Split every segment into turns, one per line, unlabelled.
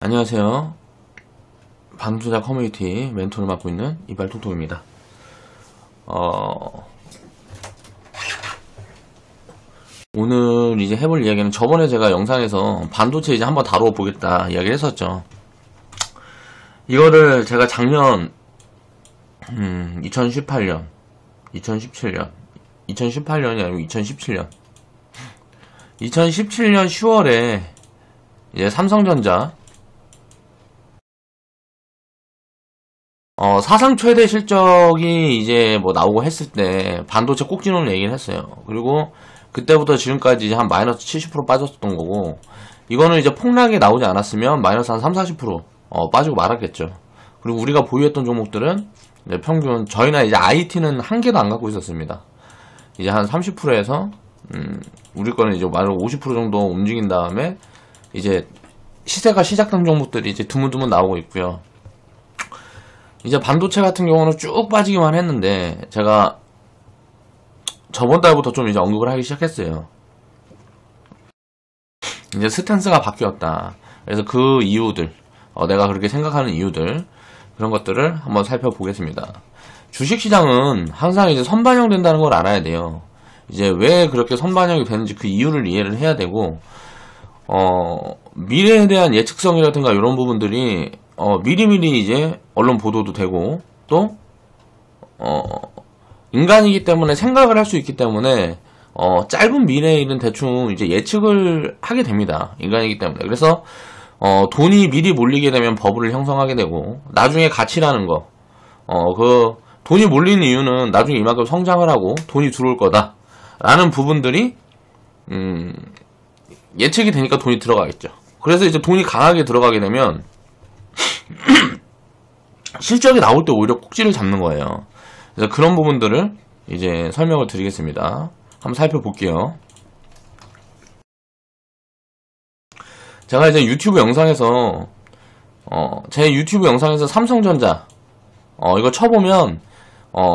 안녕하세요. 반도투자 커뮤니티 멘토를 맡고 있는 이발톡톡입니다. 오늘 이제 해볼 이야기는 저번에 제가 영상에서 반도체 이제 한번 다루어 보겠다 이야기를 했었죠. 이거를 제가 작년 2018년 2018년이 아니고 2017년 10월에 이제 삼성전자 사상 최대 실적이 이제 뭐 나오고 했을 때 반도체 꼭지론을 얘기를 했어요. 그리고 그때부터 지금까지 이제 한 마이너스 70% 빠졌었던 거고, 이거는 이제 폭락이 나오지 않았으면 마이너스 한 30-40% 빠지고 말았겠죠. 그리고 우리가 보유했던 종목들은 이제 평균, 저희나 이제 IT는 한 개도 안 갖고 있었습니다. 이제 한 30%에서 우리 거는 이제 마이너스 50% 정도 움직인 다음에 이제 시세가 시작된 종목들이 이제 드문드문 나오고 있고요. 이제 반도체 같은 경우는 쭉 빠지기만 했는데, 제가 저번 달부터 좀 이제 언급을 하기 시작했어요. 이제 스탠스가 바뀌었다. 그래서 그 이유들, 내가 그렇게 생각하는 이유들, 그런 것들을 한번 살펴보겠습니다. 주식시장은 항상 이제 선반영 된다는 걸 알아야 돼요. 이제 왜 그렇게 선반영이 되는지 그 이유를 이해를 해야 되고, 미래에 대한 예측성이라든가 이런 부분들이 미리미리 이제 언론 보도도 되고, 또 인간이기 때문에 생각을 할 수 있기 때문에 짧은 미래의 일은 대충 이제 예측을 하게 됩니다. 인간이기 때문에. 그래서 돈이 미리 몰리게 되면 버블을 형성하게 되고, 나중에 가치라는 거, 그 돈이 몰리는 이유는 나중에 이만큼 성장을 하고 돈이 들어올 거다 라는 부분들이 예측이 되니까 돈이 들어가겠죠. 그래서 이제 돈이 강하게 들어가게 되면 실적이 나올 때 오히려 꼭지를 잡는 거예요. 그래서 그런 부분들을 이제 설명을 드리겠습니다. 한번 살펴볼게요. 제가 이제 유튜브 영상에서 제 유튜브 영상에서 삼성전자 이거 쳐보면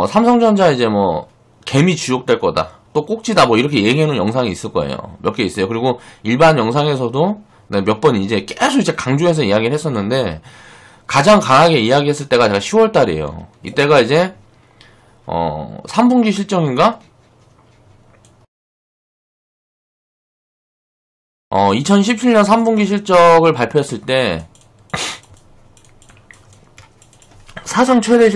삼성전자 이제 뭐 개미 지옥 될 거다, 또 꼭지다, 뭐 이렇게 얘기하는 영상이 있을 거예요. 몇 개 있어요. 그리고 일반 영상에서도 몇 번 이제 계속 이제 강조해서 이야기를 했었는데, 가장 강하게 이야기했을 때가 제가 10월 달이에요. 이때가 이제 3분기 실적인가? 2017년 3분기 실적을 발표했을 때 사상 최대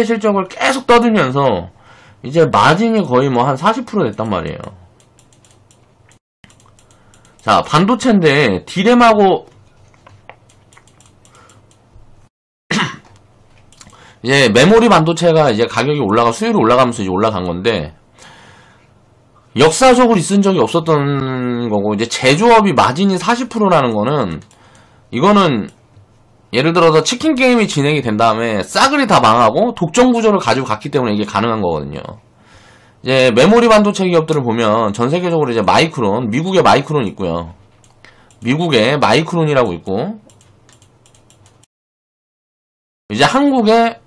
실적을 계속 떠들면서 이제 마진이 거의 뭐 한 40% 됐단 말이에요. 자, 반도체인데 디램하고 이제 메모리 반도체가 이제 가격이 수율이 올라가면서 이제 올라간 건데, 역사적으로 있은 적이 없었던 거고, 이제 제조업이 마진이 40%라는 거는, 이거는 예를 들어서 치킨 게임이 진행이 된 다음에 싸그리 다 망하고 독점 구조를 가지고 갔기 때문에 이게 가능한 거거든요. 이제 메모리 반도체 기업들을 보면 전 세계적으로 이제 마이크론, 미국의 마이크론 있고요. 미국의 마이크론이라고 있고, 이제 한국의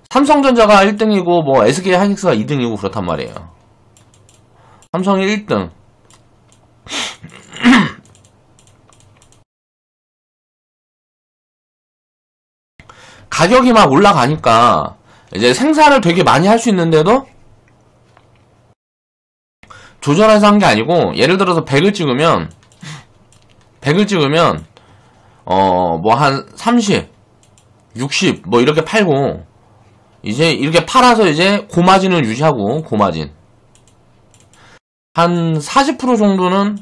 삼성전자가 1등이고 뭐 SK 하이닉스가 2등이고 그렇단 말이에요. 삼성이 1등. 가격이 막 올라가니까 이제 생산을 되게 많이 할 수 있는데도 조절해서 한 게 아니고, 예를 들어서 100을 찍으면 뭐 한 30, 60 뭐 이렇게 팔고, 이제 이렇게 팔아서 이제 고마진을 유지하고, 고마진 한 40% 정도는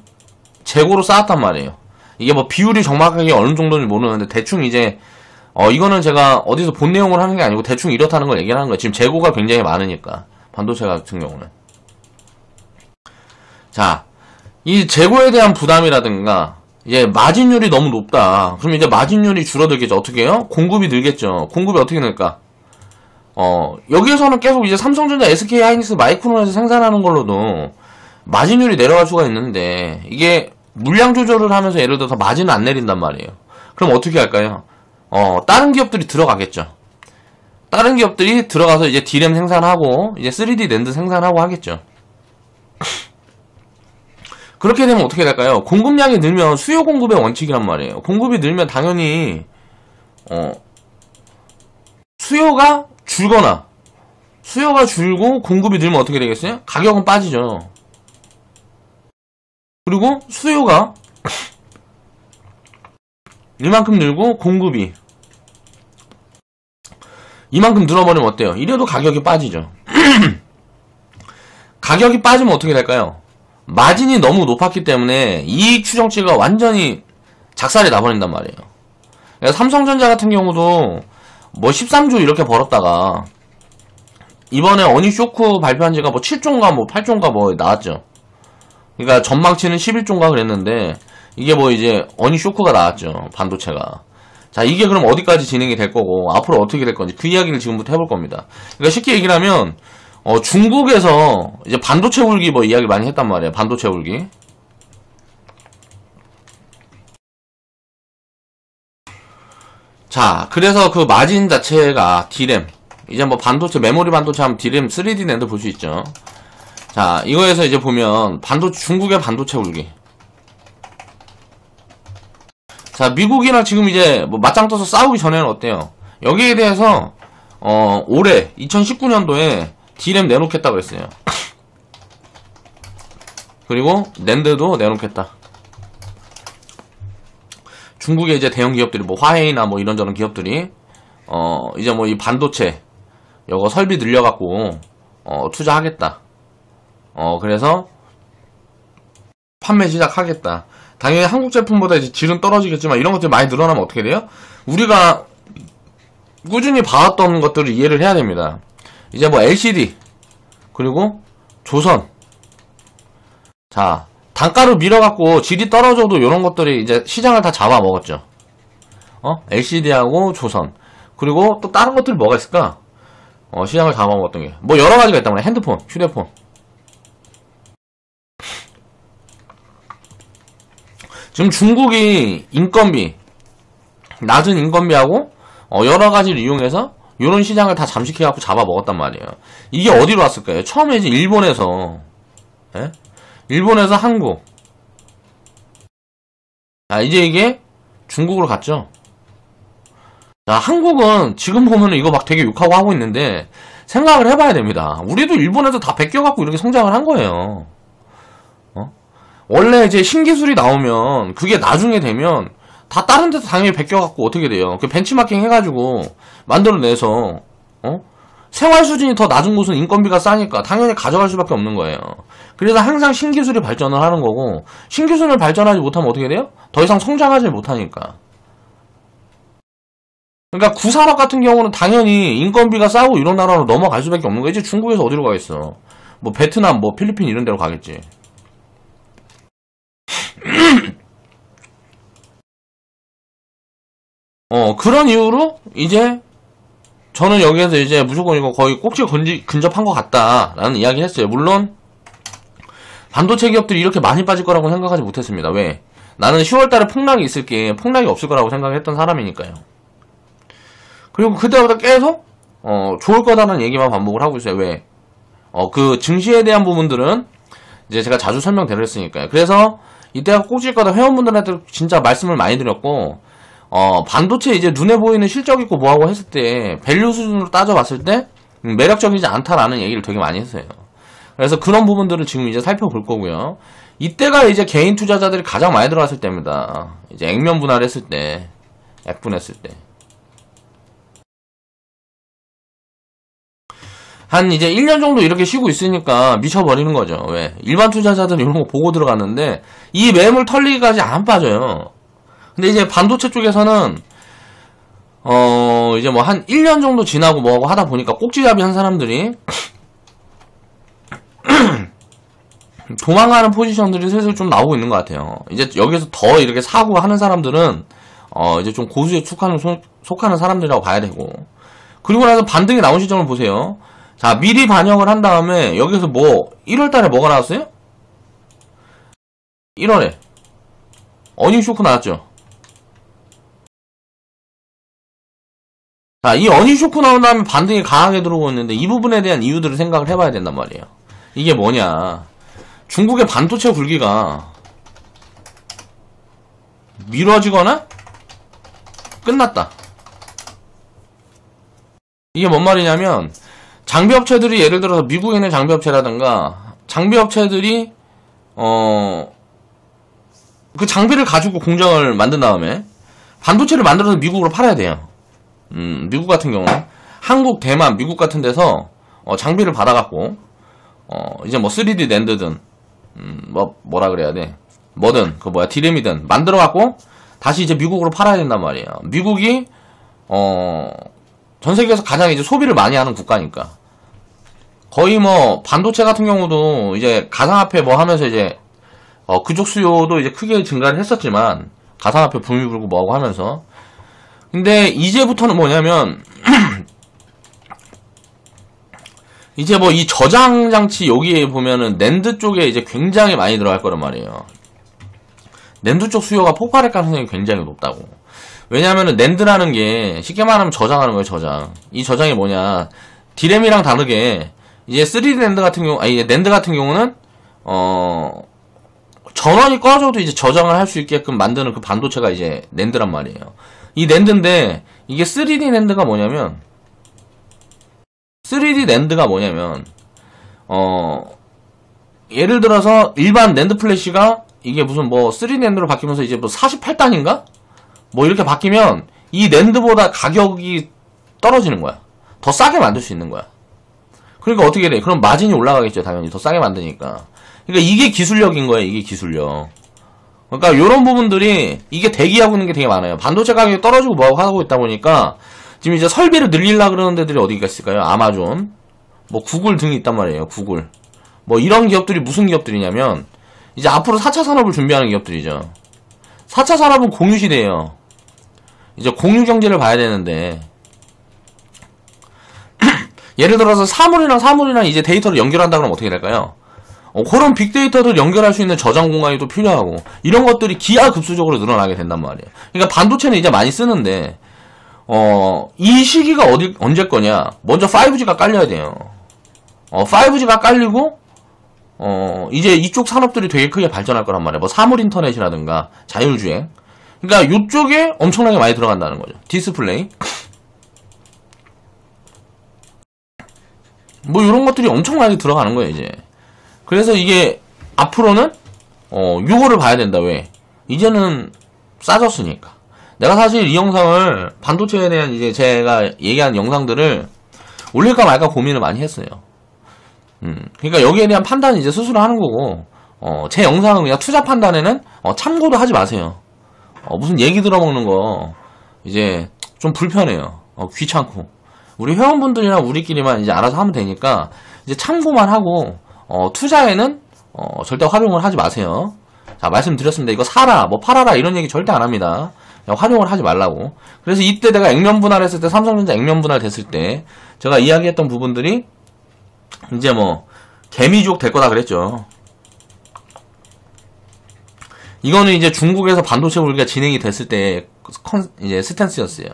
재고로 쌓았단 말이에요. 이게 뭐 비율이 정확하게 어느 정도인지 모르는데, 대충 이제 이거는 제가 어디서 본 내용을 하는 게 아니고 대충 이렇다는 걸 얘기하는 거예요. 지금 재고가 굉장히 많으니까, 반도체 같은 경우는. 자, 이 재고에 대한 부담이라든가, 이제 마진율이 너무 높다. 그럼 이제 마진율이 줄어들겠죠. 어떻게 해요? 공급이 늘겠죠. 공급이 어떻게 늘까? 여기에서는 계속 이제 삼성전자, SK 하이닉스, 마이크론에서 생산하는 걸로도 마진율이 내려갈 수가 있는데, 이게 물량 조절을 하면서 예를 들어서 마진을 안 내린단 말이에요. 그럼 어떻게 할까요? 다른 기업들이 들어가겠죠. 다른 기업들이 들어가서 이제 D램 생산하고, 이제 3D 낸드 생산하고 하겠죠. 그렇게 되면 어떻게 될까요? 공급량이 늘면 수요 공급의 원칙이란 말이에요. 공급이 늘면 당연히 수요가 줄거나 수요가 줄고 공급이 늘면 어떻게 되겠어요? 가격은 빠지죠. 그리고 수요가 이만큼 늘고 공급이 이만큼 늘어버리면 어때요? 이래도 가격이 빠지죠. 가격이 빠지면 어떻게 될까요? 마진이 너무 높았기 때문에 이익 추정치가 완전히 작살이 나버린단 말이에요. 그러니까 삼성전자 같은 경우도 뭐 13조 이렇게 벌었다가 이번에 어닝 쇼크 발표한 지가 뭐 7조인가 뭐 8조인가 뭐 나왔죠. 그러니까 전망치는 11조인가 그랬는데 이게 뭐 이제 어닝 쇼크가 나왔죠. 반도체가. 자, 이게 그럼 어디까지 진행이 될 거고 앞으로 어떻게 될 건지 그 이야기를 지금부터 해볼 겁니다. 그러니까 쉽게 얘기를 하면 중국에서 이제 반도체 울기 뭐 이야기 많이 했단 말이에요. 반도체 울기. 자, 그래서 그 마진 자체가 D램. 이제 뭐 반도체, 메모리 반도체 하면 D램 3D 낸드 볼 수 있죠. 자, 이거에서 이제 보면 중국의 반도체 울기. 자, 미국이랑 지금 이제 뭐 맞짱 떠서 싸우기 전에는 어때요? 여기에 대해서 올해 2019년도에 D램 내놓겠다 그랬어요. 그리고 낸드도 내놓겠다. 중국의 이제 대형 기업들이 뭐 화웨이나 뭐 이런저런 기업들이 이제 뭐 이 반도체 요거 설비 늘려갖고 투자하겠다. 그래서 판매 시작하겠다. 당연히 한국 제품보다 이제 질은 떨어지겠지만 이런 것들이 많이 늘어나면 어떻게 돼요? 우리가 꾸준히 봐왔던 것들을 이해를 해야 됩니다. 이제 뭐 LCD 그리고 조선. 자, 단가로 밀어갖고 질이 떨어져도 이런 것들이 이제 시장을 다 잡아먹었죠. LCD하고 조선. 그리고 또 다른 것들이 뭐가 있을까? 시장을 잡아먹었던 게 뭐 여러 가지가 있단 말이야. 핸드폰, 휴대폰. 지금 중국이 인건비, 낮은 인건비하고 여러 가지를 이용해서 이런 시장을 다 잠식해갖고 잡아먹었단 말이에요. 이게 어디로 왔을까요? 처음에 이제 일본에서, 예? 일본에서 한국. 자, 이제 이게 중국으로 갔죠. 자, 한국은 지금 보면은 이거 막 되게 욕하고 하고 있는데 생각을 해봐야 됩니다. 우리도 일본에서 다 베껴갖고 이렇게 성장을 한 거예요. 원래 이제 신기술이 나오면 그게 나중에 되면 다 다른 데서 당연히 베껴갖고 어떻게 돼요? 그 벤치마킹 해가지고 만들어내서 생활 수준이 더 낮은 곳은 인건비가 싸니까 당연히 가져갈 수밖에 없는 거예요. 그래서 항상 신기술이 발전을 하는 거고 신기술을 발전하지 못하면 어떻게 돼요? 더 이상 성장하지 못하니까. 그러니까 구산업 같은 경우는 당연히 인건비가 싸고 이런 나라로 넘어갈 수밖에 없는 거예요. 이제 중국에서 어디로 가겠어? 뭐 베트남, 뭐 필리핀 이런 데로 가겠지. 그런 이유로 이제 저는 여기에서 이제 무조건 이거 거의 꼭지에 근접한 것 같다라는 이야기를 했어요. 물론 반도체 기업들이 이렇게 많이 빠질 거라고 생각하지 못했습니다. 왜? 나는 10월달에 폭락이 있을게 폭락이 없을 거라고 생각했던 사람이니까요. 그리고 그때보다 계속 좋을 거다라는 얘기만 반복을 하고 있어요. 왜? 그 증시에 대한 부분들은 이제 제가 자주 설명드렸으니까요. 그래서 이때가 꼭질 거다 회원분들한테 진짜 말씀을 많이 드렸고 반도체 이제 눈에 보이는 실적 있고 뭐하고 했을 때 밸류 수준으로 따져봤을 때 매력적이지 않다라는 얘기를 되게 많이 했어요. 그래서 그런 부분들을 지금 이제 살펴볼 거고요. 이때가 이제 개인 투자자들이 가장 많이 들어갔을 때입니다. 이제 액면 분할했을 때, 액분했을 때. 한 이제 1년 정도 이렇게 쉬고 있으니까 미쳐버리는 거죠. 왜? 일반 투자자들은 이런 거 보고 들어갔는데 이 매물 털리기까지 안 빠져요. 근데 이제 반도체 쪽에서는 이제 뭐 한 1년 정도 지나고 뭐하고 하다 보니까 꼭지잡이 한 사람들이 도망가는 포지션들이 슬슬 좀 나오고 있는 것 같아요. 이제 여기서 더 이렇게 사고 하는 사람들은 이제 좀 고수에 속하는 사람들이라고 봐야 되고. 그리고 나서 반등이 나온 시점을 보세요. 자, 미리 반영을 한 다음에 여기서 뭐 1월달에 뭐가 나왔어요? 1월에 어닝 쇼크 나왔죠. 자, 이 어닝 쇼크 나온 다음에 반등이 강하게 들어오고 있는데 이 부분에 대한 이유들을 생각을 해봐야 된단 말이에요. 이게 뭐냐? 중국의 반도체 굴기가 미뤄지거나 끝났다. 이게 뭔 말이냐면 장비업체들이 예를 들어서 미국에 있는 장비업체라든가 장비업체들이 그 장비를 가지고 공장을 만든 다음에 반도체를 만들어서 미국으로 팔아야 돼요. 미국 같은 경우는 한국, 대만, 미국 같은 데서 장비를 받아갖고 이제 뭐 3D 낸드든 뭐라 그래야 돼, 뭐든 그 뭐야 디램이든 만들어갖고 다시 이제 미국으로 팔아야 된단 말이에요. 미국이 전 세계에서 가장 이제 소비를 많이 하는 국가니까 거의 뭐 반도체 같은 경우도 이제 가상화폐 뭐 하면서 이제 그쪽 수요도 이제 크게 증가를 했었지만 가상화폐 붐이 불고 뭐하고 하면서, 근데 이제부터는 뭐냐면 이제 뭐 이 저장 장치 여기에 보면은 낸드 쪽에 이제 굉장히 많이 들어갈 거란 말이에요. 낸드 쪽 수요가 폭발할 가능성이 굉장히 높다고. 왜냐하면은 낸드라는 게 쉽게 말하면 저장하는 거예요. 저장. 이 저장이 뭐냐, 디램이랑 다르게 이제 3D 낸드 같은 경우, 낸드 같은 경우는 전원이 꺼져도 이제 저장을 할 수 있게끔 만드는 그 반도체가 이제 낸드란 말이에요. 이 낸드인데 이게 3D 낸드가 뭐냐면 3D 낸드가 뭐냐면 예를 들어서 일반 낸드 플래시가 이게 무슨 뭐 3D 낸드로 바뀌면서 이제 뭐 48단인가? 뭐 이렇게 바뀌면 이 낸드보다 가격이 떨어지는 거야. 더 싸게 만들 수 있는 거야. 그러니까 어떻게 돼? 그럼 마진이 올라가겠죠. 당연히 더 싸게 만드니까. 그러니까 이게 기술력인 거예요. 이게 기술력. 그러니까 요런 부분들이 이게 대기하고 있는 게 되게 많아요. 반도체 가격이 떨어지고 뭐하고 하고 있다 보니까 지금 이제 설비를 늘리려고 그러는 데들이 어디가 있을까요? 아마존, 뭐 구글 등이 있단 말이에요. 구글. 뭐 이런 기업들이 무슨 기업들이냐면 이제 앞으로 4차 산업을 준비하는 기업들이죠. 4차 산업은 공유시대예요. 이제 공유경제를 봐야 되는데 예를 들어서 사물이랑 이제 데이터를 연결한다 그러면 어떻게 될까요? 그런 빅데이터를 연결할 수 있는 저장 공간이 또 필요하고 이런 것들이 기하급수적으로 늘어나게 된단 말이에요. 그러니까 반도체는 이제 많이 쓰는데 이 시기가 언제 거냐? 먼저 5G가 깔려야 돼요. 5G가 깔리고 이제 이쪽 산업들이 되게 크게 발전할 거란 말이에요. 뭐 사물 인터넷이라든가 자율주행. 그러니까 이쪽에 엄청나게 많이 들어간다는 거죠. 디스플레이. 뭐 이런 것들이 엄청나게 들어가는 거예요, 이제. 그래서 이게 앞으로는 요거를 봐야 된다. 왜? 이제는 싸졌으니까. 내가 사실 이 영상을 반도체에 대한 이제 제가 얘기한 영상들을 올릴까 말까 고민을 많이 했어요. 그러니까 여기에 대한 판단은 이제 스스로 하는 거고, 제 영상은 그냥 투자 판단에는 참고도 하지 마세요. 무슨 얘기 들어먹는 거 이제 좀 불편해요. 귀찮고. 우리 회원분들이랑 우리끼리만 이제 알아서 하면 되니까 이제 참고만 하고 투자에는 절대 활용을 하지 마세요. 자, 말씀드렸습니다. 이거 사라, 뭐 팔아라 이런 얘기 절대 안 합니다. 활용을 하지 말라고. 그래서 이때 내가 액면 분할했을 때, 삼성전자 액면 분할 됐을 때 제가 이야기했던 부분들이 이제 뭐 개미족 될 거다 그랬죠. 이거는 이제 중국에서 반도체 불기가 진행이 됐을 때 이제 스탠스였어요.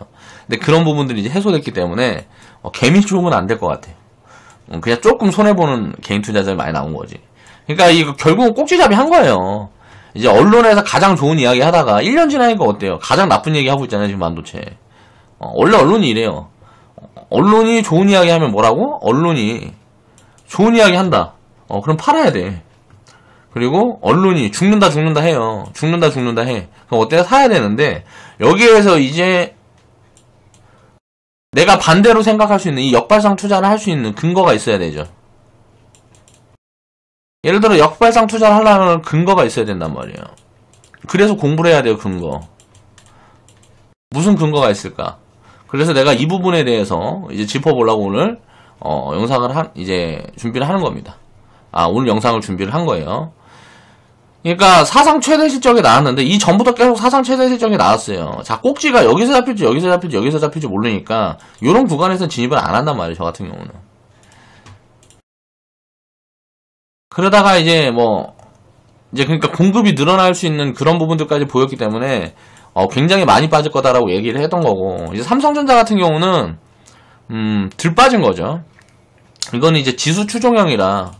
근데 그런 부분들이 이제 해소됐기 때문에 개미족은 안 될 것 같아요. 그냥 조금 손해보는 개인 투자자들이 많이 나온 거지. 그러니까 이거 결국은 꼭지잡이 한 거예요. 이제 언론에서 가장 좋은 이야기 하다가 1년 지나니까 어때요? 가장 나쁜 얘기 하고 있잖아요, 지금 반도체. 원래 언론이 이래요. 언론이 좋은 이야기 하면 뭐라고? 언론이 좋은 이야기 한다. 그럼 팔아야 돼. 그리고 언론이 죽는다 해요. 죽는다 해. 그럼 어때요? 사야 되는데 여기에서 이제 내가 반대로 생각할 수 있는 이 역발상 투자를 할 수 있는 근거가 있어야 되죠. 예를 들어 역발상 투자를 하려면 근거가 있어야 된단 말이에요. 그래서 공부를 해야 돼요. 근거. 무슨 근거가 있을까? 그래서 내가 이 부분에 대해서 이제 짚어보려고 오늘 영상을 이제 준비를 하는 겁니다. 오늘 영상을 준비를 한 거예요. 그러니까 사상 최대 실적이 나왔는데 이 전부터 계속 사상 최대 실적이 나왔어요. 자, 꼭지가 여기서 잡힐지 모르니까 이런 구간에서 진입을 안 한단 말이에요. 저 같은 경우는. 그러다가 이제 그러니까 공급이 늘어날 수 있는 그런 부분들까지 보였기 때문에 굉장히 많이 빠질 거다라고 얘기를 했던 거고, 이제 삼성전자 같은 경우는 덜 빠진 거죠. 이거는 이제 지수 추종형이라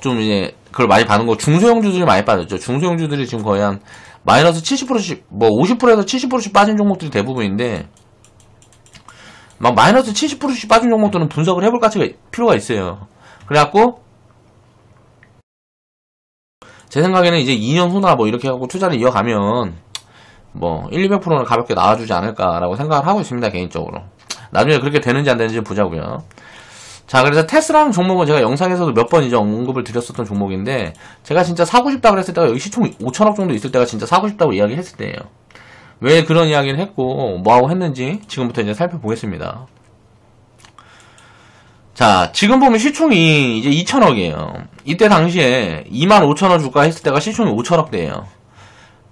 좀 이제 그걸 많이 받은 거 중소형주들이 많이 빠졌죠. 중소형주들이 지금 거의 한 마이너스 70%씩 뭐 50%에서 70%씩 빠진 종목들이 대부분인데 막 마이너스 70%씩 빠진 종목들은 분석을 해볼 필요가 있어요. 그래갖고 제 생각에는 이제 2년 후나 뭐 이렇게 하고 투자를 이어가면 뭐 1, 200%는 가볍게 나와주지 않을까라고 생각을 하고 있습니다. 개인적으로. 나중에 그렇게 되는지 안 되는지 보자고요. 자, 그래서 테슬라는 종목은 제가 영상에서도 몇 번 이제 언급을 드렸었던 종목인데 제가 진짜 사고 싶다 그랬을 때가 여기 시총 5천억 정도 있을 때가 진짜 사고 싶다고 이야기했을 때예요. 왜 그런 이야기를 했고 뭐하고 했는지 지금부터 이제 살펴보겠습니다. 자, 지금 보면 시총이 이제 2천억이에요. 이때 당시에 25,000원 주가 했을 때가 시총이 5천억대예요.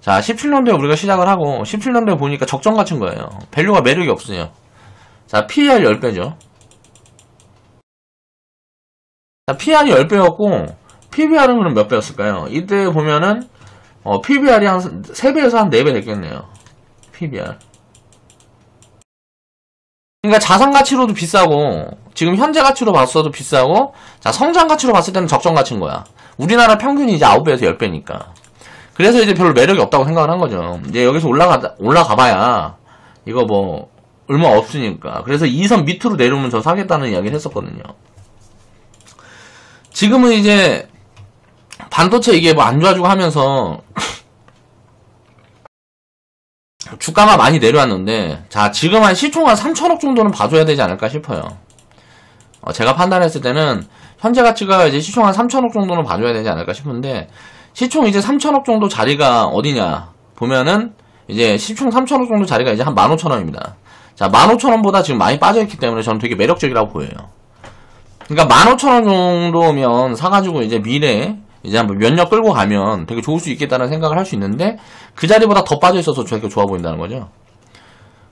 자, 17년도에 우리가 시작을 하고 17년도에 보니까 적정 가치인 거예요. 밸류가 매력이 없어요. 자, PER 10배죠. 자, PER이 10배였고 PBR은 그럼 몇 배였을까요? 이때 보면은 PBR이 한 3배에서 한 4배 됐겠네요. PBR. 그러니까 자산 가치로도 비싸고 지금 현재 가치로 봤어도 비싸고 자, 성장 가치로 봤을 때는 적정 가치인 거야. 우리나라 평균이 이제 9배에서 10배니까. 그래서 이제 별로 매력이 없다고 생각을 한 거죠. 이제 여기서 올라가봐야 이거 뭐 얼마 없으니까. 그래서 2선 밑으로 내려오면 저 사겠다는 이야기를 했었거든요. 지금은 이제 반도체 이게 뭐 안 좋아지고 하면서 주가가 많이 내려왔는데 자, 지금 한 시총 한 3천억 정도는 봐줘야 되지 않을까 싶어요. 제가 판단했을 때는 현재 가치가 이제 시총 한 3천억 정도는 봐줘야 되지 않을까 싶은데 시총 이제 3천억 정도 자리가 어디냐 보면은 이제 시총 3천억 정도 자리가 이제 한 15,000원입니다. 자, 15,000원보다 지금 많이 빠져있기 때문에 저는 되게 매력적이라고 보여요. 그러니까 15,000원 정도면 사가지고 이제 미래에 이제 한번 몇 년 끌고 가면 되게 좋을 수 있겠다는 생각을 할 수 있는데 그 자리보다 더 빠져있어서 되게 좋아 보인다는 거죠.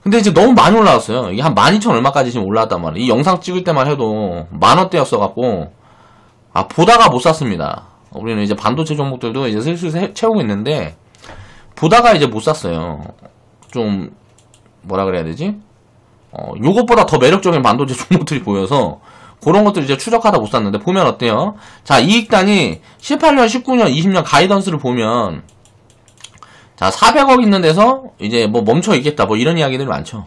근데 이제 너무 많이 올라왔어요. 이게 한 12,000 얼마까지 지금 올라왔단 말이에요. 이 영상 찍을 때만 해도 만원대였어갖고 보다가 못 샀습니다. 우리는 이제 반도체 종목들도 이제 슬슬 채우고 있는데 보다가 이제 못 샀어요. 좀 뭐라 그래야 되지? 요것보다 더 매력적인 반도체 종목들이 보여서 그런 것들 이제 추적하다 못 샀는데 보면 어때요? 자, 이익단이 18년, 19년, 20년 가이던스를 보면 자, 400억 있는 데서 이제 뭐 멈춰 있겠다 뭐 이런 이야기들이 많죠.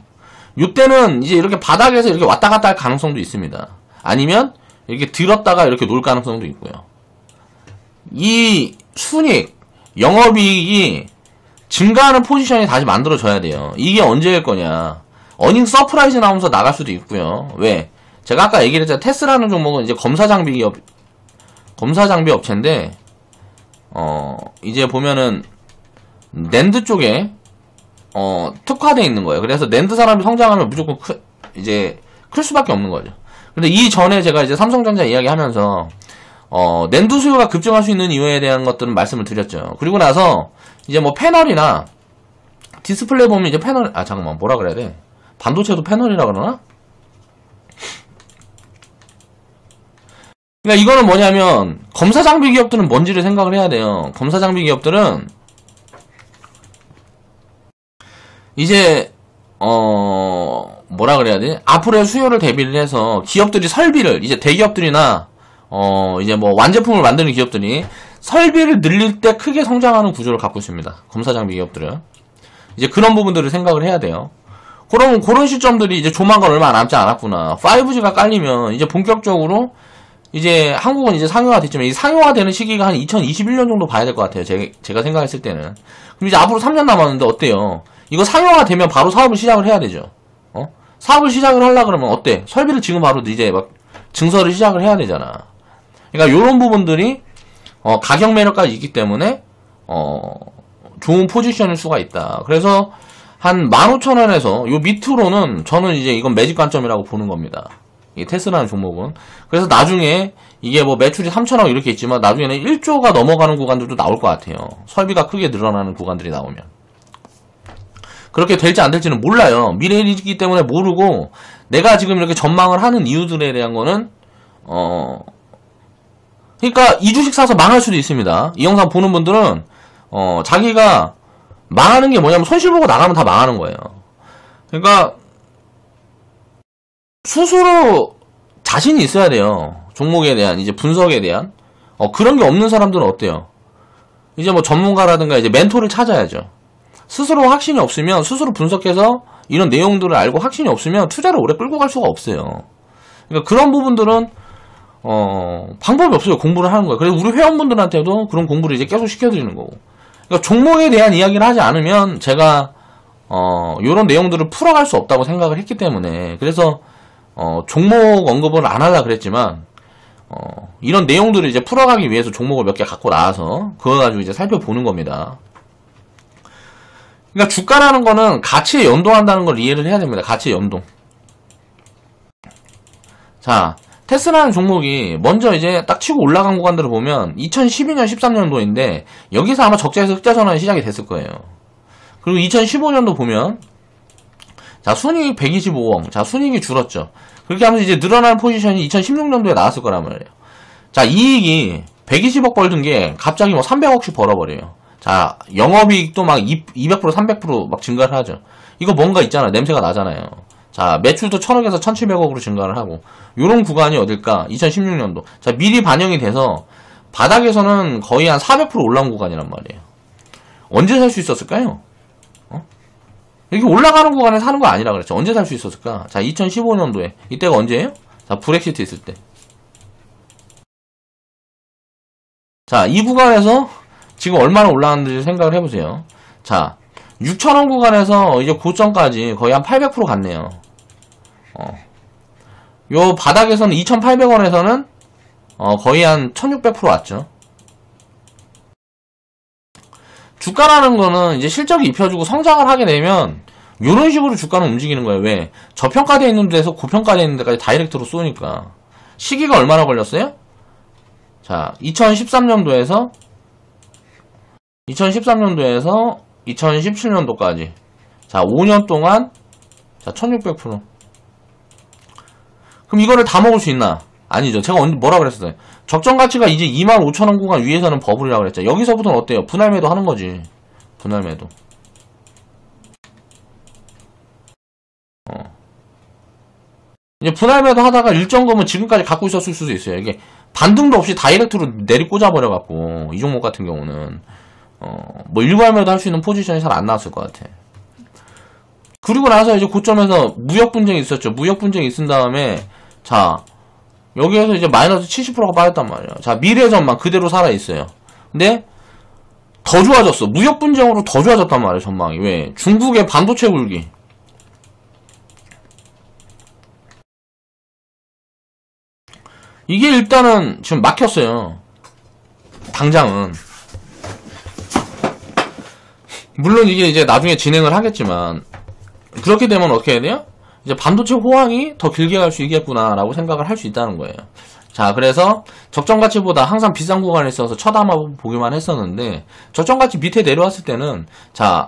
이때는 이제 이렇게 바닥에서 이렇게 왔다 갔다 할 가능성도 있습니다. 아니면 이렇게 들었다가 이렇게 놀 가능성도 있고요. 이 순익, 영업이익이 증가하는 포지션이 다시 만들어져야 돼요. 이게 언제일 거냐. 어닝 서프라이즈 나오면서 나갈 수도 있고요. 왜? 제가 아까 얘기를 했잖아요. 테슬라는 종목은 이제 검사 장비 업체인데, 이제 보면은, 낸드 쪽에, 특화되어 있는 거예요. 그래서 낸드 산업이 성장하면 무조건 클 수밖에 없는 거죠. 근데 이전에 제가 이제 삼성전자 이야기 하면서, 낸드 수요가 급증할 수 있는 이유에 대한 것들은 말씀을 드렸죠. 그리고 나서, 이제 뭐 패널이나, 디스플레이 보면 이제 패널, 잠깐만, 뭐라 그래야 돼? 반도체도 패널이라 그러나? 그러니까 이거는 뭐냐면 검사 장비 기업들은 뭔지를 생각을 해야 돼요. 검사 장비 기업들은 이제 뭐라 그래야 되지? 앞으로의 수요를 대비를 해서 기업들이 설비를 이제 대기업들이나 이제 뭐 완제품을 만드는 기업들이 설비를 늘릴 때 크게 성장하는 구조를 갖고 있습니다. 검사 장비 기업들은 이제 그런 부분들을 생각을 해야 돼요. 그럼 그런 시점들이 이제 조만간 얼마 남지 않았구나. 5G가 깔리면 이제 본격적으로 이제 한국은 이제 상용화 됐지만 이 상용화 되는 시기가 한 2021년 정도 봐야 될 것 같아요. 제가 생각했을 때는. 그럼 이제 앞으로 3년 남았는데 어때요? 이거 상용화 되면 바로 사업을 시작을 해야 되죠. 사업을 시작을 하려 그러면 어때? 설비를 지금 바로 이제 막 증설을 시작을 해야 되잖아. 그러니까 요런 부분들이 가격 매력까지 있기 때문에 좋은 포지션일 수가 있다. 그래서 한 15,000원에서 요 밑으로는 저는 이제 이건 매직 관점이라고 보는 겁니다. 이 테슬라는 종목은. 그래서 나중에 이게 뭐 매출이 3천억 이렇게 있지만 나중에는 1조가 넘어가는 구간들도 나올 것 같아요. 설비가 크게 늘어나는 구간들이 나오면. 그렇게 될지 안 될지는 몰라요. 미래이기 때문에 모르고 내가 지금 이렇게 전망을 하는 이유들에 대한 거는 그러니까 이 주식 사서 망할 수도 있습니다. 이 영상 보는 분들은 자기가 망하는 게 뭐냐면 손실 보고 나가면 다 망하는 거예요. 그러니까 스스로 자신이 있어야 돼요. 종목에 대한 이제 분석에 대한 그런 게 없는 사람들은 어때요? 이제 뭐 전문가라든가 이제 멘토를 찾아야죠. 스스로 확신이 없으면 스스로 분석해서 이런 내용들을 알고 확신이 없으면 투자를 오래 끌고 갈 수가 없어요. 그러니까 그런 부분들은 방법이 없어요. 공부를 하는 거예요. 그래서 우리 회원분들한테도 그런 공부를 이제 계속 시켜드리는 거고. 그러니까 종목에 대한 이야기를 하지 않으면 제가 요런 내용들을 풀어갈 수 없다고 생각을 했기 때문에 그래서 종목 언급을 안 하려고 그랬지만 이런 내용들을 이제 풀어가기 위해서 종목을 몇 개 갖고 나와서 그거 가지고 이제 살펴보는 겁니다. 그러니까 주가라는 거는 가치에 연동한다는 걸 이해를 해야 됩니다. 가치에 연동. 자, 테슬라는 종목이 먼저 이제 딱 치고 올라간 구간들을 보면 2012년, 13년도인데 여기서 아마 적자에서 흑자 전환이 시작이 됐을 거예요. 그리고 2015년도 보면 자, 순이익 125억. 자, 순이익이 줄었죠. 그렇게 하면서 이제 늘어나는 포지션이 2016년도에 나왔을 거란 말이에요. 자, 이익이 120억 벌던 게 갑자기 뭐 300억씩 벌어버려요. 자, 영업이익도 막 200%, 300% 막 증가를 하죠. 이거 뭔가 있잖아. 냄새가 나잖아요. 자, 매출도 1000억에서 1700억으로 증가를 하고, 요런 구간이 어딜까? 2016년도. 자, 미리 반영이 돼서, 바닥에서는 거의 한 400% 올라온 구간이란 말이에요. 언제 살 수 있었을까요? 이렇게 올라가는 구간에 사는 거 아니라 그랬죠. 언제 살 수 있었을까? 자, 2015년도에. 이때가 언제예요? 자, 브렉시트 있을 때. 자, 이 구간에서 지금 얼마나 올라갔는지 생각을 해보세요. 자, 6,000원 구간에서 이제 고점까지 거의 한 800% 갔네요. 요 바닥에서는 2,800원에서는 거의 한 1,600% 왔죠. 주가라는 거는 이제 실적이 입혀주고 성장을 하게 되면 이런 식으로 주가는 움직이는 거예요. 왜? 저평가되어 있는 데서 고평가되어 있는 데까지 다이렉트로 쏘니까. 시기가 얼마나 걸렸어요? 자, 2013년도에서 2017년도까지. 자, 5년 동안 자, 1600%. 그럼 이거를 다 먹을 수 있나? 아니죠. 제가 뭐라 그랬어요? 적정 가치가 이제 25,000원 구간 위에서는 버블이라고 그랬죠. 여기서부터는 어때요? 분할 매도 하는 거지. 분할 매도. 이제 분할 매도 하다가 일정 금은 지금까지 갖고 있었을 수도 있어요. 이게 반등도 없이 다이렉트로 내리 꽂아버려갖고, 이 종목 같은 경우는, 뭐 일괄 매도 할 수 있는 포지션이 잘 안 나왔을 것 같아. 그리고 나서 이제 고점에서 무역 분쟁이 있었죠. 무역 분쟁이 있은 다음에, 자, 여기에서 이제 마이너스 70%가 빠졌단 말이에요. 자, 미래 전망 그대로 살아있어요. 근데 더 좋아졌어. 무역 분쟁으로 더 좋아졌단 말이에요. 전망이. 왜? 중국의 반도체 굴기. 이게 일단은 지금 막혔어요. 당장은. 물론 이게 이제 나중에 진행을 하겠지만 그렇게 되면 어떻게 해야 돼요? 이제 반도체 호황이 더 길게 갈 수 있겠구나라고 생각을 할 수 있다는 거예요. 자, 그래서 적정가치보다 항상 비싼 구간에 있어서 쳐다보기만 했었는데 적정가치 밑에 내려왔을 때는 자,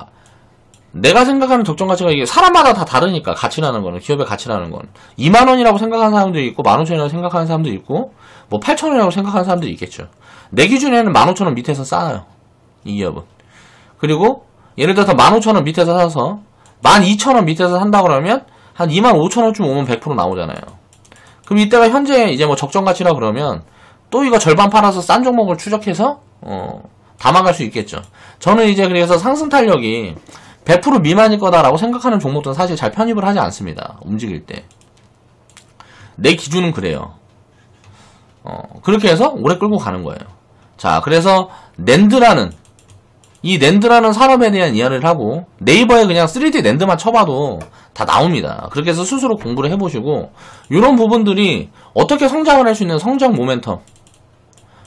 내가 생각하는 적정가치가 이게 사람마다 다 다르니까 가치라는 거는 기업의 가치라는 건 2만원이라고 생각하는 사람도 있고 15,000원이라고 생각하는 사람도 있고 뭐 8,000원이라고 생각하는 사람도 있겠죠. 내 기준에는 15,000원 밑에서 싸요. 이 기업은. 그리고 예를 들어서 15,000원 밑에서 사서 12,000원 밑에서 산다 그러면 한 25,000원쯤 오면 100% 나오잖아요. 그럼 이때가 현재 이제 뭐 적정가치라 그러면 또 이거 절반 팔아서 싼 종목을 추적해서 담아갈 수 있겠죠. 저는 이제 그래서 상승 탄력이 100% 미만일 거다라고 생각하는 종목들은 사실 잘 편입을 하지 않습니다. 움직일 때. 내 기준은 그래요. 그렇게 해서 오래 끌고 가는 거예요. 자, 그래서 이 낸드라는 산업에 대한 이해를 하고 네이버에 그냥 3D 낸드만 쳐봐도 다 나옵니다. 그렇게 해서 스스로 공부를 해보시고 이런 부분들이 어떻게 성장을 할 수 있는 성장 모멘텀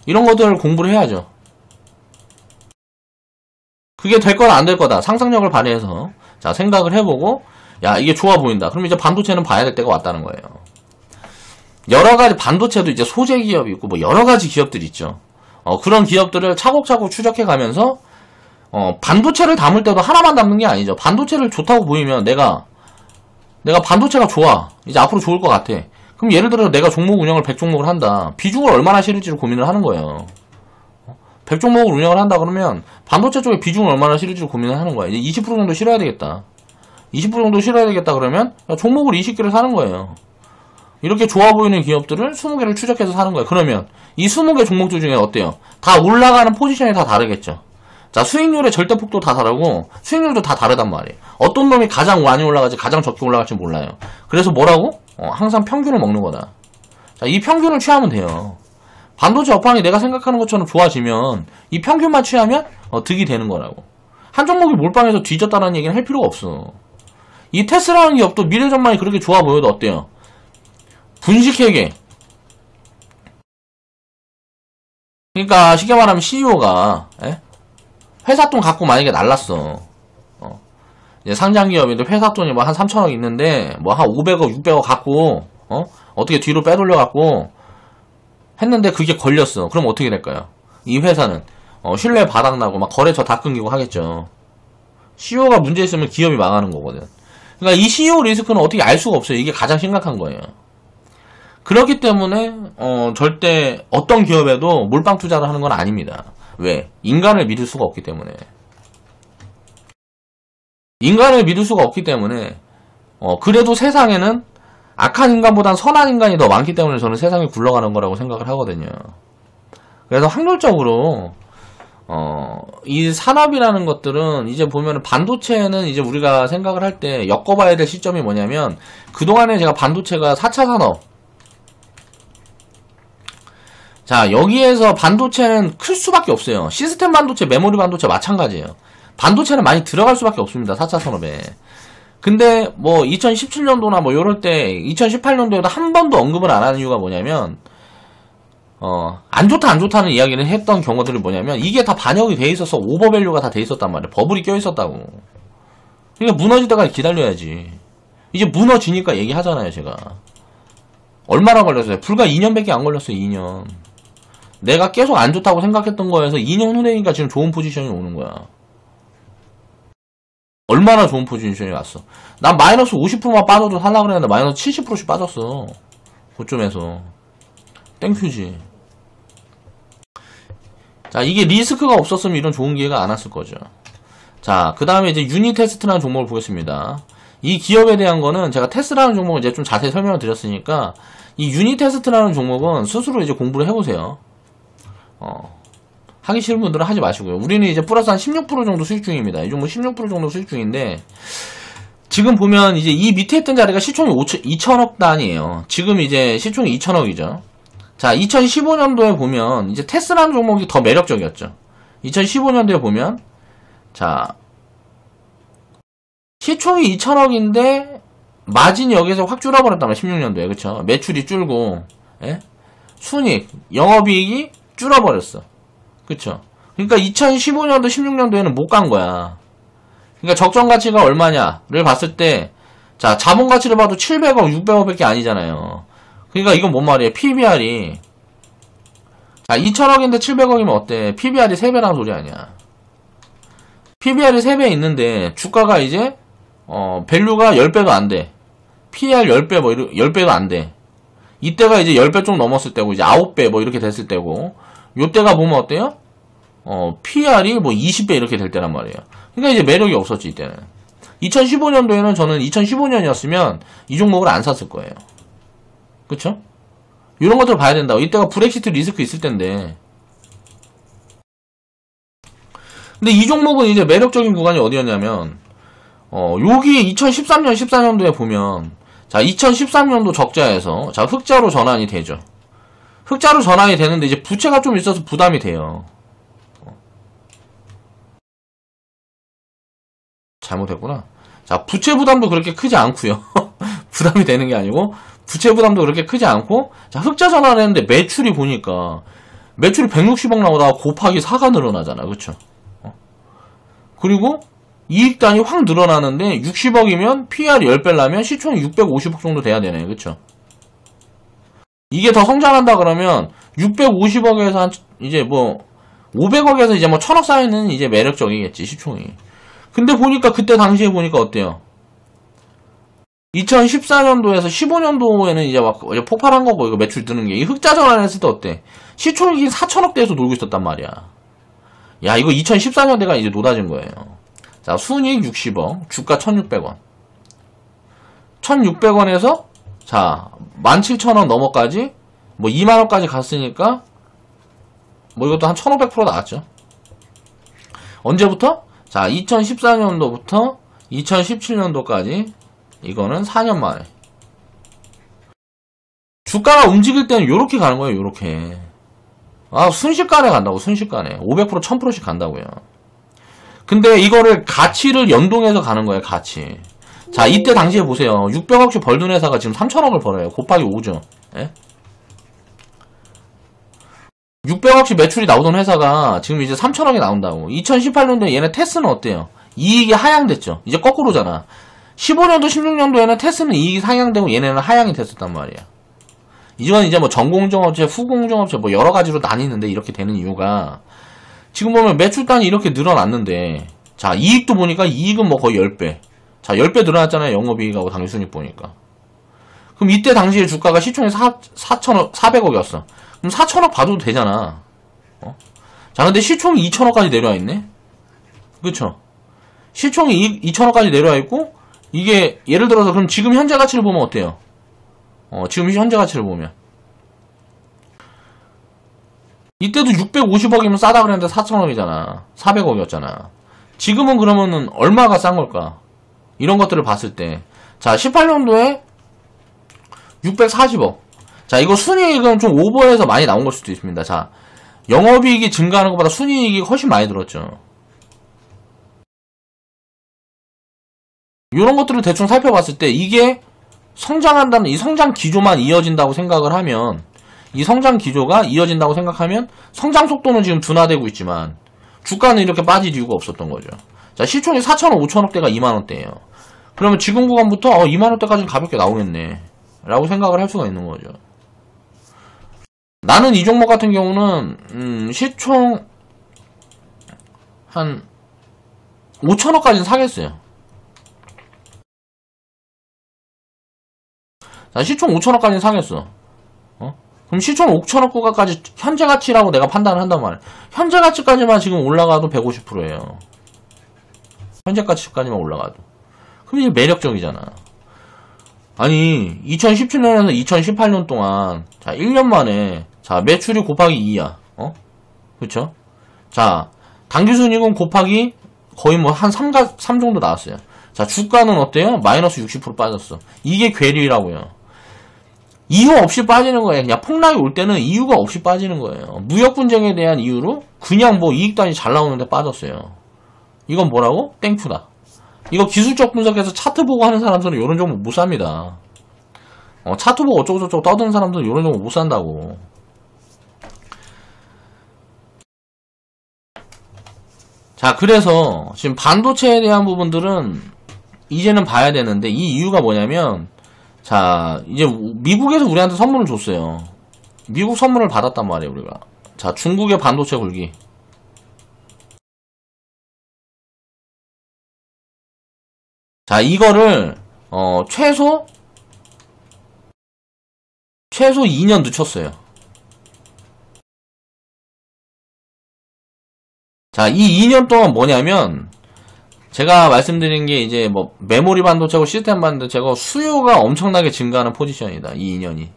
이런 것들을 공부를 해야죠. 그게 될 거다 안 될 거다 상상력을 발휘해서 자 생각을 해보고 야 이게 좋아 보인다. 그럼 이제 반도체는 봐야 될 때가 왔다는 거예요. 여러가지 반도체도 이제 소재 기업이 있고 뭐 여러가지 기업들이 있죠. 그런 기업들을 차곡차곡 추적해 가면서 반도체를 담을 때도 하나만 담는 게 아니죠. 반도체를 좋다고 보이면 내가 반도체가 좋아. 이제 앞으로 좋을 것 같아. 그럼 예를 들어 내가 종목 운영을 100종목을 한다. 비중을 얼마나 실을지를 고민을 하는 거예요. 100종목을 운영을 한다 그러면 반도체 쪽에 비중을 얼마나 실을지를 고민을 하는 거야. 이제 20% 정도 실어야 되겠다. 20% 정도 실어야 되겠다 그러면 종목을 20개를 사는 거예요. 이렇게 좋아 보이는 기업들을 20개를 추적해서 사는 거예요. 그러면 이 20개 종목들 중에 어때요? 다 올라가는 포지션이 다 다르겠죠. 자, 수익률의 절대폭도 다 다르고 수익률도 다 다르단 말이에요. 어떤 놈이 가장 많이 올라가지 가장 적게 올라갈지 몰라요. 그래서 뭐라고? 항상 평균을 먹는 거다. 자, 이 평균을 취하면 돼요. 반도체 업황이 내가 생각하는 것처럼 좋아지면 이 평균만 취하면 득이 되는 거라고. 한 종목이 몰빵해서 뒤졌다는 얘기는 할 필요가 없어. 이 테슬라라는 기업도 미래 전망이 그렇게 좋아 보여도 어때요? 분식회계. 그러니까 쉽게 말하면 CEO가 회사 돈 갖고 만약에 날랐어. 이제 상장 기업인데 회사 돈이 뭐 한 3천억 있는데 뭐 한 500억, 600억 갖고 어떻게 뒤로 빼돌려 갖고 했는데 그게 걸렸어. 그럼 어떻게 될까요? 이 회사는 신뢰 바닥나고 막 거래처 다 끊기고 하겠죠. CEO가 문제 있으면 기업이 망하는 거거든. 그러니까 이 CEO 리스크는 어떻게 알 수가 없어요. 이게 가장 심각한 거예요. 그렇기 때문에 절대 어떤 기업에도 몰빵 투자를 하는 건 아닙니다. 왜? 인간을 믿을 수가 없기 때문에. 인간을 믿을 수가 없기 때문에 그래도 세상에는 악한 인간보단 선한 인간이 더 많기 때문에 저는 세상이 굴러가는 거라고 생각을 하거든요. 그래서 확률적으로 이 산업이라는 것들은 이제 보면은 반도체는 이제 우리가 생각을 할 때 엮어봐야 될 시점이 뭐냐면 그동안에 제가 반도체가 4차 산업, 자, 여기에서 반도체는 클 수밖에 없어요. 시스템 반도체, 메모리 반도체 마찬가지예요. 반도체는 많이 들어갈 수밖에 없습니다. 4차 산업에. 근데 뭐 2017년도나 뭐 요럴 때 2018년도에도 한 번도 언급을 안 하는 이유가 뭐냐면 안 좋다 안 좋다는 이야기를 했던 경우들이 뭐냐면 이게 다 반영이 돼 있어서 오버밸류가 다 돼 있었단 말이에요. 버블이 껴 있었다고. 그러니까 무너질 때까지 기다려야지. 이제 무너지니까 얘기하잖아요, 제가. 얼마나 걸렸어요? 불과 2년밖에 안 걸렸어요, 2년. 내가 계속 안 좋다고 생각했던 거에서 2년 후내니까 지금 좋은 포지션이 오는 거야. 얼마나 좋은 포지션이 왔어. 난 마이너스 50%만 빠져도 살라 그랬는데 마이너스 70%씩 빠졌어. 그쯤에서. 땡큐지. 자, 이게 리스크가 없었으면 이런 좋은 기회가 안 왔을 거죠. 자, 그 다음에 이제 유니테스트라는 종목을 보겠습니다. 이 기업에 대한 거는 제가 테스라는 종목을 이제 좀 자세히 설명을 드렸으니까 이 유니테스트라는 종목은 스스로 이제 공부를 해보세요. 하기 싫은 분들은 하지 마시고요. 우리는 이제 플러스 한 16% 정도 수익 중입니다. 이 종목 16% 정도 수익 중인데 지금 보면 이제 이 밑에 있던 자리가 시총이 2천억 단위예요. 지금 이제 시총이 2천억이죠. 자, 2015년도에 보면 이제 테스라는 종목이 더 매력적이었죠. 2015년도에 보면 자, 시총이 2천억인데 마진이 여기서 확 줄어버렸단 말이에요. 16년도에. 그쵸? 매출이 줄고 순이익, 영업이익이 줄어버렸어. 그쵸? 그러니까 2015년도, 16년도에는 못 간 거야. 그러니까 적정 가치가 얼마냐를 봤을 때, 자, 자본 가치를 봐도 700억, 600억 밖에 아니잖아요. 그러니까 이건 뭔 말이에요? PBR이. 자, 2천억인데 700억이면 어때? PBR이 3배라는 소리 아니야. PBR이 3배 있는데, 주가가 이제, 밸류가 10배도 안 돼. PER 10배, 뭐, 10배도 안 돼. 이때가 이제 10배 좀 넘었을 때고, 이제 9배 뭐 이렇게 됐을 때고, 요때가 보면 어때요? PR이 뭐 20배 이렇게 될 때란 말이에요. 그러니까 이제 매력이 없었지, 이때는. 2015년도에는 저는 2015년이었으면 이 종목을 안 샀을 거예요. 그쵸? 이런 것들을 봐야 된다고. 이때가 브렉시트 리스크 있을 텐데. 근데 이 종목은 이제 매력적인 구간이 어디였냐면, 여기 2013년, 14년도에 보면, 자, 2013년도 적자에서, 자, 흑자로 전환이 되죠. 흑자로 전환이 되는데, 이제 부채가 좀 있어서 부담이 돼요. 잘못했구나. 자, 부채 부담도 그렇게 크지 않고요. 부담이 되는 게 아니고, 부채 부담도 그렇게 크지 않고, 자, 흑자 전환을 했는데, 매출이 보니까, 매출이 160억 나오다가 곱하기 4가 늘어나잖아. 그쵸? 그리고, 이익단이 확 늘어나는데 60억이면 PR이 10배라면 시총이 650억 정도 돼야 되네. 그쵸? 이게 더 성장한다 그러면 650억에서 한 이제 뭐 500억에서 이제 뭐 1000억 사이는 이제 매력적이겠지, 시총이. 근데 보니까 그때 당시에 보니까 어때요? 2014년도에서 15년도에는 이제 막 폭발한 거고, 이거 매출 드는 게. 이 흑자 전환했을 때 어때? 시총이 4천억대에서 놀고 있었단 말이야. 야, 이거 2014년대가 이제 높아진 거예요. 자, 순이익 60억, 주가 1600원. 1600원에서 자, 17,000원 넘어까지, 뭐 2만원까지 갔으니까, 뭐 이것도 한 1500% 나왔죠. 언제부터? 자, 2014년도부터 2017년도까지, 이거는 4년 만에. 주가가 움직일 때는 요렇게 가는 거예요, 요렇게. 아, 순식간에 간다고, 순식간에. 500%, 1000%씩 간다고요. 근데 이거를 가치를 연동해서 가는 거예요, 가치. 자, 이때 당시에 보세요. 600억씩 벌던 회사가 지금 3천억을 벌어요. 곱하기 5죠. 예? 600억씩 매출이 나오던 회사가 지금 이제 3천억이 나온다고. 2018년도에 얘네 테스는 어때요? 이익이 하향됐죠. 이제 거꾸로잖아. 15년도, 16년도에는 테스는 이익이 상향되고 얘네는 하향이 됐었단 말이야. 이건 이제 뭐 전공정업체, 후공정업체 뭐 여러 가지로 나뉘는데 이렇게 되는 이유가 지금 보면 매출단이 이렇게 늘어났는데 자, 이익도 보니까 이익은 뭐 거의 10배. 자, 10배 늘어났잖아요. 영업이익하고 당기순이익 보니까. 그럼 이때 당시에 주가가 시총이 400억이었어. 그럼 4천억 봐도 되잖아. 자, 근데 시총이 2천억까지 내려와 있네? 그쵸? 시총이 2천억까지 내려와 있고, 이게, 예를 들어서, 그럼 지금 현재 가치를 보면 어때요? 지금 현재 가치를 보면. 이때도 650억이면 싸다 그랬는데 4천억이잖아. 400억이었잖아. 지금은 그러면은 얼마가 싼 걸까? 이런 것들을 봤을 때. 자, 18년도에 640억. 자, 이거 순이익은 좀 오버해서 많이 나온 걸 수도 있습니다. 자, 영업이익이 증가하는 것보다 순이익이 훨씬 많이 들었죠. 이런 것들을 대충 살펴봤을 때 이게 성장한다는 이 성장 기조만 이어진다고 생각을 하면 이 성장 기조가 이어진다고 생각하면 성장 속도는 지금 둔화되고 있지만 주가는 이렇게 빠질 이유가 없었던 거죠. 자, 시총이 4천억, 5천억대가 2만원대예요. 그러면 지금 구간부터 2만원대까지는 가볍게 나오겠네 라고 생각을 할 수가 있는 거죠. 나는 이 종목 같은 경우는 시총 한 5천억까지는 사겠어요. 자, 시총 5천억까지는 사겠어. 그럼 시총 5천억 구간까지 현재 가치라고 내가 판단을 한단 말이야. 현재 가치까지만 지금 올라가도 150%예요. 현재 가치까지만 올라가도. 그럼 이게 매력적이잖아. 아니, 2017년에서 2018년 동안, 자, 1년 만에, 자, 매출이 곱하기 2야. 그쵸? 자, 당기순이익은 곱하기 거의 뭐 한 3 정도 나왔어요. 자, 주가는 어때요? 마이너스 60% 빠졌어. 이게 괴리라고요. 이유 없이 빠지는 거예요. 그냥 폭락이 올 때는 이유가 없이 빠지는 거예요. 무역 분쟁에 대한 이유로 그냥 뭐 이익단이 잘 나오는데 빠졌어요. 이건 뭐라고? 땡큐다. 이거 기술적 분석해서 차트 보고 하는 사람들은 이런 종목 못 삽니다. 차트 보고 어쩌고저쩌고 떠드는 사람들은 이런 종목 못 산다고. 자, 그래서 지금 반도체에 대한 부분들은 이제는 봐야 되는데 이 이유가 뭐냐면 자, 이제 미국에서 우리한테 선물을 줬어요. 미국 선물을 받았단 말이에요, 우리가. 자, 중국의 반도체 굴기. 자, 이거를 최소 2년 늦췄어요. 자, 이 2년 동안 뭐냐면 제가 말씀드린 게 이제 뭐 메모리 반도체고 시스템 반도체고 수요가 엄청나게 증가하는 포지션이다. 이 2년이.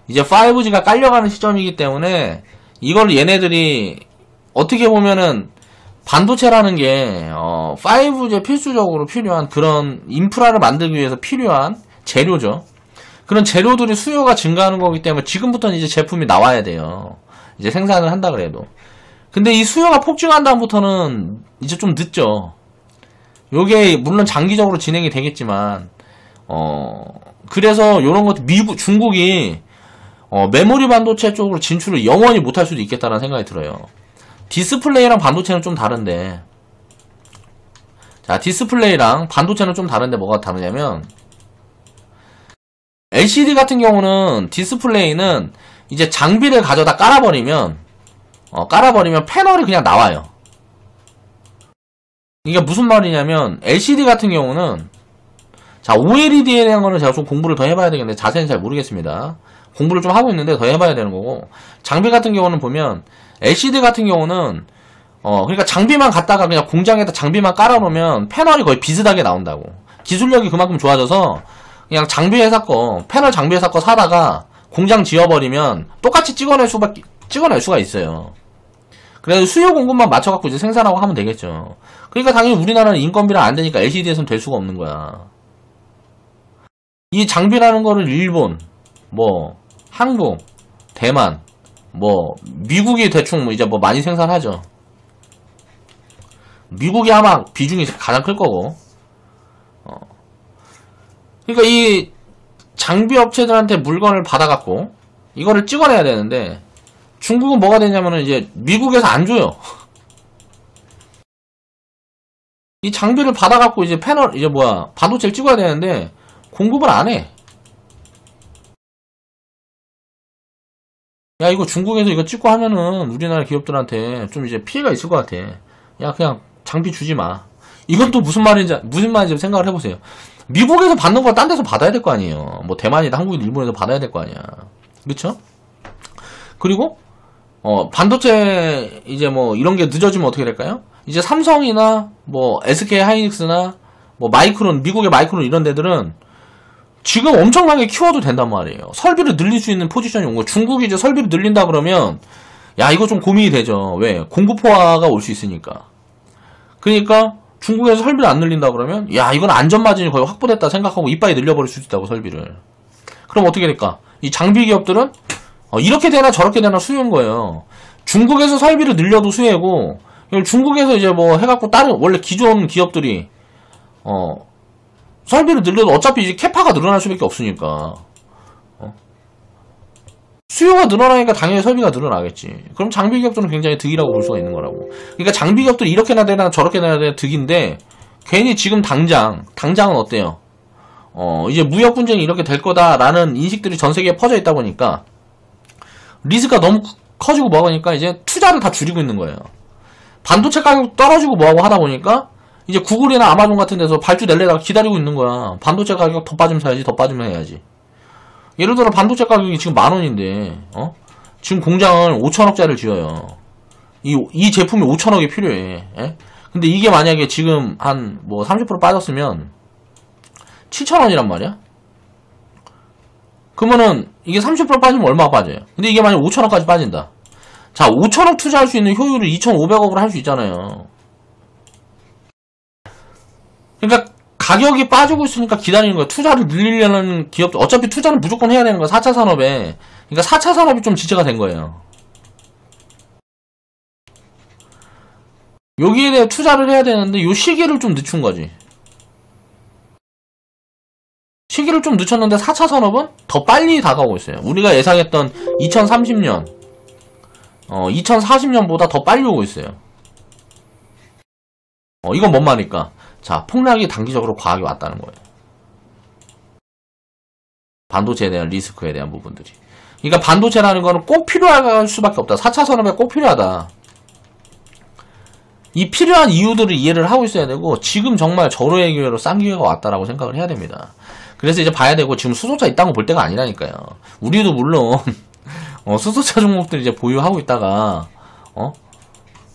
이제 5G가 깔려가는 시점이기 때문에 이걸 얘네들이 어떻게 보면은 반도체라는 게 5G에 필수적으로 필요한 그런 인프라를 만들기 위해서 필요한 재료죠. 그런 재료들이 수요가 증가하는 거기 때문에 지금부터는 이제 제품이 나와야 돼요. 이제 생산을 한다 그래도. 근데 이 수요가 폭증한 다음부터는 이제 좀 늦죠. 요게 물론 장기적으로 진행이 되겠지만 그래서 요런 것도 중국이 메모리 반도체 쪽으로 진출을 영원히 못할 수도 있겠다는 생각이 들어요. 디스플레이랑 반도체는 좀 다른데 자, 디스플레이랑 반도체는 좀 다른데 뭐가 다르냐면 LCD 같은 경우는 디스플레이는 이제 장비를 가져다 깔아버리면 패널이 그냥 나와요. 이게 무슨 말이냐면 LCD 같은 경우는 자, OLED에 대한 거는 제가 좀 공부를 더 해봐야 되겠는데 자세히는 잘 모르겠습니다. 공부를 좀 하고 있는데 더 해봐야 되는 거고, 장비 같은 경우는 보면 LCD 같은 경우는 그러니까 장비만 갖다가 그냥 공장에다 장비만 깔아놓으면 패널이 거의 비슷하게 나온다고. 기술력이 그만큼 좋아져서 그냥 장비 회사 거, 패널 장비 회사 거 사다가 공장 지어버리면 똑같이 찍어낼 수가 있어요. 그래서 수요 공급만 맞춰갖고 이제 생산하고 하면 되겠죠. 그러니까 당연히 우리나라는 인건비랑 안 되니까 LCD에서는 될 수가 없는 거야. 이 장비라는 거를 일본, 뭐, 한국, 대만, 뭐, 미국이 대충 뭐 이제 뭐 많이 생산하죠. 미국이 아마 비중이 가장 클 거고. 그러니까 이 장비 업체들한테 물건을 받아갖고 이거를 찍어내야 되는데 중국은 뭐가 되냐면은 이제 미국에서 안 줘요. 이 장비를 받아갖고 이제 패널 이제 뭐야 반도체를 찍어야 되는데 공급을 안 해. 야 이거 중국에서 이거 찍고 하면은 우리나라 기업들한테 좀 이제 피해가 있을 것 같아. 야 그냥 장비 주지 마. 이건 또 무슨 말인지 생각을 해보세요. 미국에서 받는 걸 딴 데서 받아야 될 거 아니에요. 뭐 대만이다, 한국이다, 일본에서 받아야 될 거 아니야. 그쵸? 그리고 반도체 이제 뭐 이런 게 늦어지면 어떻게 될까요? 이제 삼성이나 뭐 SK 하이닉스나 뭐 마이크론, 미국의 마이크론 이런 데들은 지금 엄청나게 키워도 된단 말이에요. 설비를 늘릴 수 있는 포지션이 온 거예요. 중국이 이제 설비를 늘린다 그러면 야 이거 좀 고민이 되죠. 왜? 공급 포화가 올 수 있으니까. 그러니까 중국에서 설비를 안 늘린다 그러면 야 이건 안전마진이 거의 확보됐다 생각하고 이빨이 늘려버릴 수 있다고 설비를. 그럼 어떻게 될까? 이 장비 기업들은 이렇게 되나 저렇게 되나 수요인 거예요. 중국에서 설비를 늘려도 수혜고 중국에서 이제 뭐 해갖고 다른 원래 기존 기업들이 설비를 늘려도 어차피 이제 캐파가 늘어날 수밖에 없으니까 수요가 늘어나니까 당연히 설비가 늘어나겠지. 그럼 장비 기업들은 굉장히 득이라고 볼 수가 있는 거라고. 그러니까 장비 기업들이 이렇게나 되나 저렇게나 되나 득인데 괜히 지금 당장은 어때요? 이제 무역 분쟁이 이렇게 될 거다라는 인식들이 전 세계에 퍼져 있다 보니까 리스크가 너무 커지고 뭐하니까 이제 투자를 다 줄이고 있는 거예요. 반도체 가격 떨어지고 뭐하고 하다 보니까 이제 구글이나 아마존 같은 데서 발주 낼래다가 기다리고 있는 거야. 반도체 가격 더 빠지면 사야지, 더 빠지면 해야지. 예를 들어 반도체 가격이 지금 10,000원인데 지금 공장을 5천억짜리를 지어요. 이 제품이 5천억이 필요해. 예? 근데 이게 만약에 지금 한 뭐 30% 빠졌으면 7,000원이란 말이야. 그러면은 이게 30% 빠지면 얼마가 빠져요? 근데 이게 만약 5천억까지 빠진다. 자, 5천억 투자할 수 있는 효율을 2,500억으로 할 수 있잖아요. 그러니까 가격이 빠지고 있으니까 기다리는 거야. 투자를 늘리려는 기업도 어차피 투자는 무조건 해야 되는 거야. 4차 산업에. 그러니까 4차 산업이 좀 지체가 된 거예요. 여기에 대해 투자를 해야 되는데 요 시기를 좀 늦춘 거지. 시기를 좀 늦췄는데 4차 산업은 더 빨리 다가오고 있어요. 우리가 예상했던 2030년 2040년보다 더 빨리 오고 있어요. 이건 뭔 말일까? 자, 폭락이 단기적으로 과하게 왔다는 거예요. 반도체에 대한 리스크에 대한 부분들이. 그러니까 반도체라는 거는 꼭 필요할 수밖에 없다. 4차 산업에 꼭 필요하다. 이 필요한 이유들을 이해를 하고 있어야 되고 지금 정말 절호의 기회로 싼 기회가 왔다라고 생각을 해야 됩니다. 그래서 이제 봐야 되고 지금 수소차 있다고 볼 때가 아니라니까요. 우리도 물론 수소차 종목들 이제 보유하고 있다가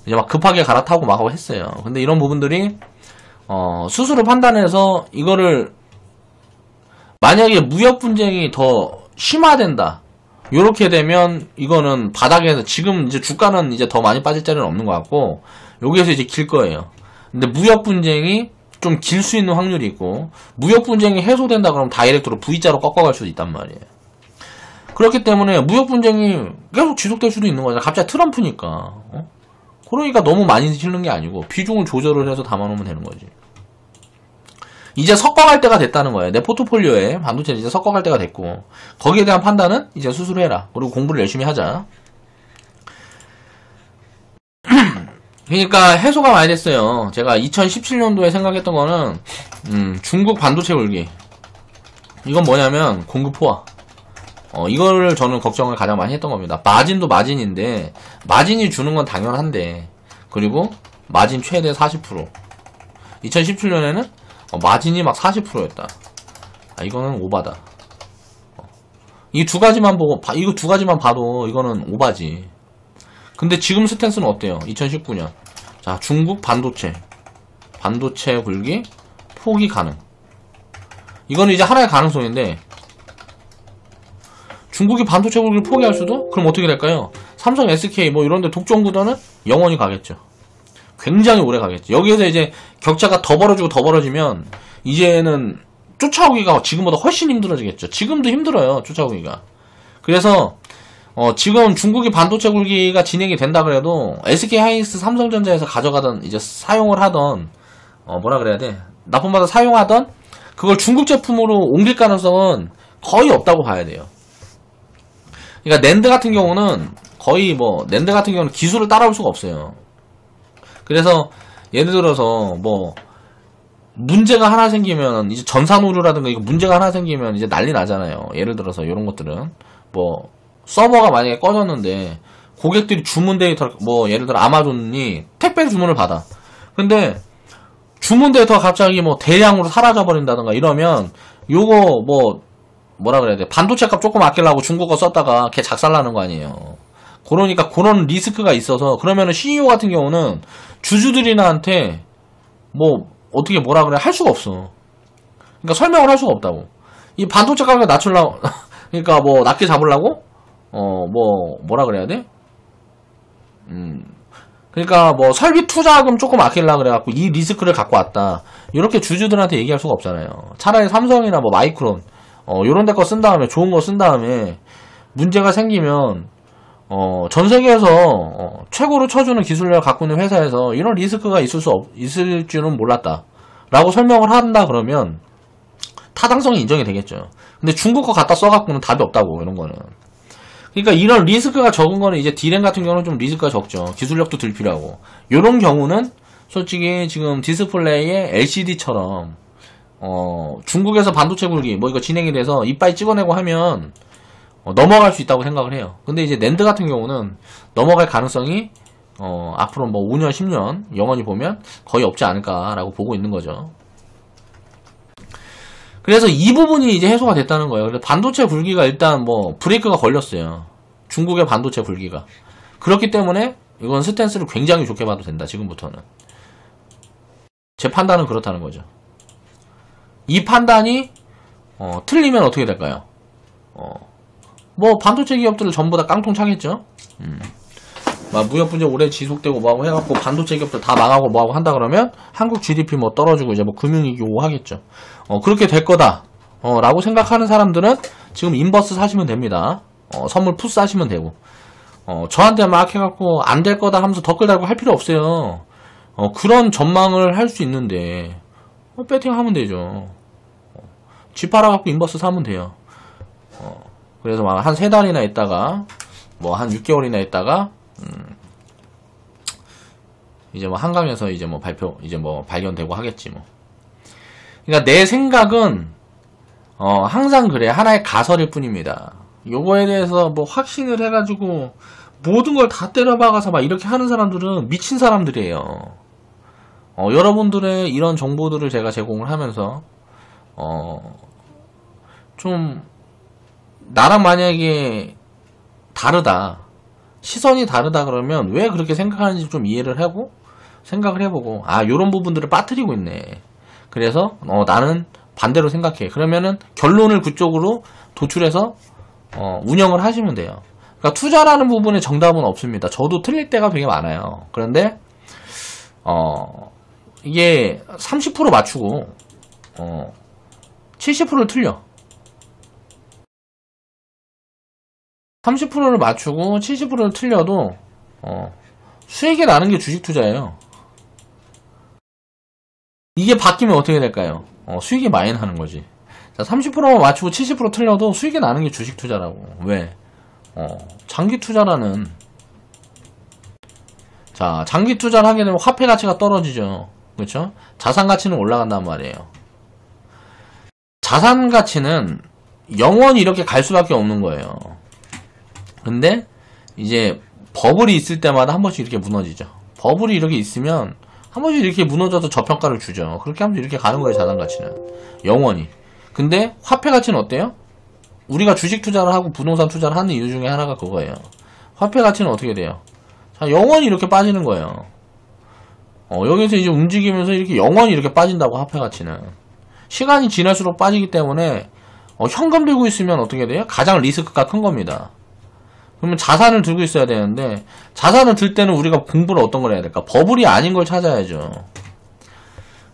이제 막 급하게 갈아타고 막 하고 했어요. 근데 이런 부분들이 스스로 판단해서 이거를 만약에 무역 분쟁이 더 심화된다. 요렇게 되면 이거는 바닥에서 지금 이제 주가는 이제 더 많이 빠질 자리는 없는 것 같고 여기에서 이제 길 거예요. 근데 무역 분쟁이 좀 길 수 있는 확률이 있고 무역 분쟁이 해소된다 그러면 다이렉트로 V자로 꺾어갈 수도 있단 말이에요. 그렇기 때문에 무역 분쟁이 계속 지속될 수도 있는 거잖아. 갑자기 트럼프니까. 그러니까 너무 많이 실는 게 아니고 비중을 조절을 해서 담아놓으면 되는 거지. 이제 섞어갈 때가 됐다는 거예요. 내 포트폴리오에 반도체를 이제 섞어갈 때가 됐고 거기에 대한 판단은 이제 스스로 해라. 그리고 공부를 열심히 하자. 그러니까 해소가 많이 됐어요. 제가 2017년도에 생각했던 거는 중국 반도체 울기. 이건 뭐냐면 공급 포화. 이거를 저는 걱정을 가장 많이 했던 겁니다. 마진도 마진인데 마진이 주는 건 당연한데 그리고 마진 최대 40%. 2017년에는 마진이 막 40%였다. 이거는 오바다. 이 두 가지만 보고 이거 두 가지만 봐도 이거는 오바지. 근데 지금 스탠스는 어때요? 2019년. 자, 중국 반도체 굴기 포기 가능. 이거는 이제 하나의 가능성인데, 중국이 반도체 굴기를 포기할 수도? 그럼 어떻게 될까요? 삼성, SK 뭐 이런데 독점 구도는 영원히 가겠죠. 굉장히 오래 가겠죠. 여기에서 이제 격차가 더 벌어지고 더 벌어지면 이제는 쫓아오기가 지금보다 훨씬 힘들어지겠죠. 지금도 힘들어요, 쫓아오기가. 그래서 지금 중국이 반도체 굴기가 진행이 된다 그래도 SK 하이닉스, 삼성전자에서 가져가던, 이제 사용을 하던, 뭐라 그래야 돼? 납품받아 사용하던 그걸 중국 제품으로 옮길 가능성은 거의 없다고 봐야 돼요. 그러니까 낸드 같은 경우는 거의 뭐 낸드 같은 경우는 기술을 따라올 수가 없어요. 그래서 예를 들어서 뭐 문제가 하나 생기면 이제 전산 오류라든가 이거 문제가 하나 생기면 이제 난리 나잖아요. 예를 들어서 이런 것들은 뭐 서버가 만약에 꺼졌는데 고객들이 주문 데이터, 뭐 예를 들어 아마존이 택배 주문을 받아. 근데 주문 데이터가 갑자기 뭐 대량으로 사라져 버린다든가 이러면 요거 뭐라 그래야 돼? 반도체 값 조금 아끼려고 중국 거 썼다가 걔 작살나는 거 아니에요. 그러니까 그런 리스크가 있어서, 그러면은 CEO 같은 경우는 주주들이나한테 뭐 어떻게 뭐라 그래 할 수가 없어. 그러니까 설명을 할 수가 없다고. 이 반도체 가격을 낮추려고 그러니까 뭐 낮게 잡으려고 뭐라 그래야 돼? 그러니까 뭐 설비 투자금 조금 아끼려고 그래갖고 이 리스크를 갖고 왔다. 이렇게 주주들한테 얘기할 수가 없잖아요. 차라리 삼성이나 뭐 마이크론 요런 데 거 쓴 다음에, 좋은 거 쓴 다음에 문제가 생기면 전 세계에서 최고로 쳐주는 기술력을 갖고 있는 회사에서 이런 리스크가 있을 줄은 몰랐다 라고 설명을 한다 그러면 타당성이 인정이 되겠죠. 근데 중국 거 갖다 써갖고는 답이 없다고, 이런 거는. 그러니까 이런 리스크가 적은 거는 이제 D램 같은 경우는 좀 리스크가 적죠. 기술력도 덜 필요하고. 요런 경우는 솔직히 지금 디스플레이의 LCD처럼 중국에서 반도체 굴기 뭐 이거 진행이 돼서 이빨 찍어내고 하면 넘어갈 수 있다고 생각을 해요. 근데 이제 낸드 같은 경우는 넘어갈 가능성이 앞으로 뭐 5년 10년 영원히 보면 거의 없지 않을까라고 보고 있는 거죠. 그래서 이 부분이 이제 해소가 됐다는 거예요. 그래서 반도체 굴기가 일단 뭐 브레이크가 걸렸어요. 중국의 반도체 굴기가. 그렇기 때문에 이건 스탠스를 굉장히 좋게 봐도 된다, 지금부터는. 제 판단은 그렇다는 거죠. 이 판단이 틀리면 어떻게 될까요? 뭐 반도체 기업들을 전부 다 깡통 차겠죠. 막 무역 분쟁 오래 지속되고 뭐하고 해갖고 반도체 기업들 다 망하고 뭐하고 한다 그러면 한국 GDP 뭐 떨어지고 이제 뭐 금융위기 오고 하겠죠. 그렇게 될 거다 라고 생각하는 사람들은 지금 인버스 사시면 됩니다. 선물 푸스 하시면 되고, 저한테 막 해갖고 안 될 거다 하면서 댓글 달고 할 필요 없어요. 그런 전망을 할 수 있는데 배팅 하면 되죠. 집 팔아갖고 인버스 사면 돼요. 그래서 막 한 3달이나 있다가 뭐 한 6개월이나 있다가 이제 뭐 한강에서 이제 뭐 이제 뭐 발견되고 하겠지 뭐. 그러니까 내 생각은 항상 그래. 하나의 가설일 뿐입니다. 요거에 대해서 뭐 확신을 해가지고 모든 걸 다 때려박아서 막 이렇게 하는 사람들은 미친 사람들이에요. 여러분들의 이런 정보들을 제가 제공을 하면서 좀 나랑 만약에 다르다, 시선이 다르다 그러면 왜 그렇게 생각하는지 좀 이해를 하고 생각을 해보고, 요런 부분들을 빠뜨리고 있네. 그래서 나는 반대로 생각해. 그러면은 결론을 그쪽으로 도출해서 운영을 하시면 돼요. 그러니까 투자라는 부분에 정답은 없습니다. 저도 틀릴 때가 되게 많아요. 그런데 이게 30% 맞추고 70%를 틀려. 30%를 맞추고 70%를 틀려도 수익이 나는 게 주식 투자예요. 이게 바뀌면 어떻게 될까요? 수익이 많이 나는 거지. 자, 30%만 맞추고 70% 틀려도 수익이 나는 게 주식 투자라고. 왜? 장기 투자라는, 자, 장기 투자를 하게 되면 화폐 가치가 떨어지죠. 그렇죠? 자산 가치는 올라간단 말이에요. 자산 가치는 영원히 이렇게 갈 수밖에 없는 거예요. 근데 이제 버블이 있을 때마다 한 번씩 이렇게 무너지죠. 버블이 이렇게 있으면 한 번씩 이렇게 무너져서 저평가를 주죠. 그렇게 하면서 이렇게 가는 거예요, 자산 가치는. 영원히. 근데 화폐 가치는 어때요? 우리가 주식 투자를 하고 부동산 투자를 하는 이유 중에 하나가 그거예요. 화폐 가치는 어떻게 돼요? 자, 영원히 이렇게 빠지는 거예요. 여기서 이제 움직이면서 이렇게 영원히 이렇게 빠진다고, 화폐 가치는. 시간이 지날수록 빠지기 때문에 현금 들고 있으면 어떻게 돼요? 가장 리스크가 큰 겁니다. 그러면 자산을 들고 있어야 되는데 자산을 들 때는 우리가 공부를 어떤 걸 해야 될까? 버블이 아닌 걸 찾아야죠.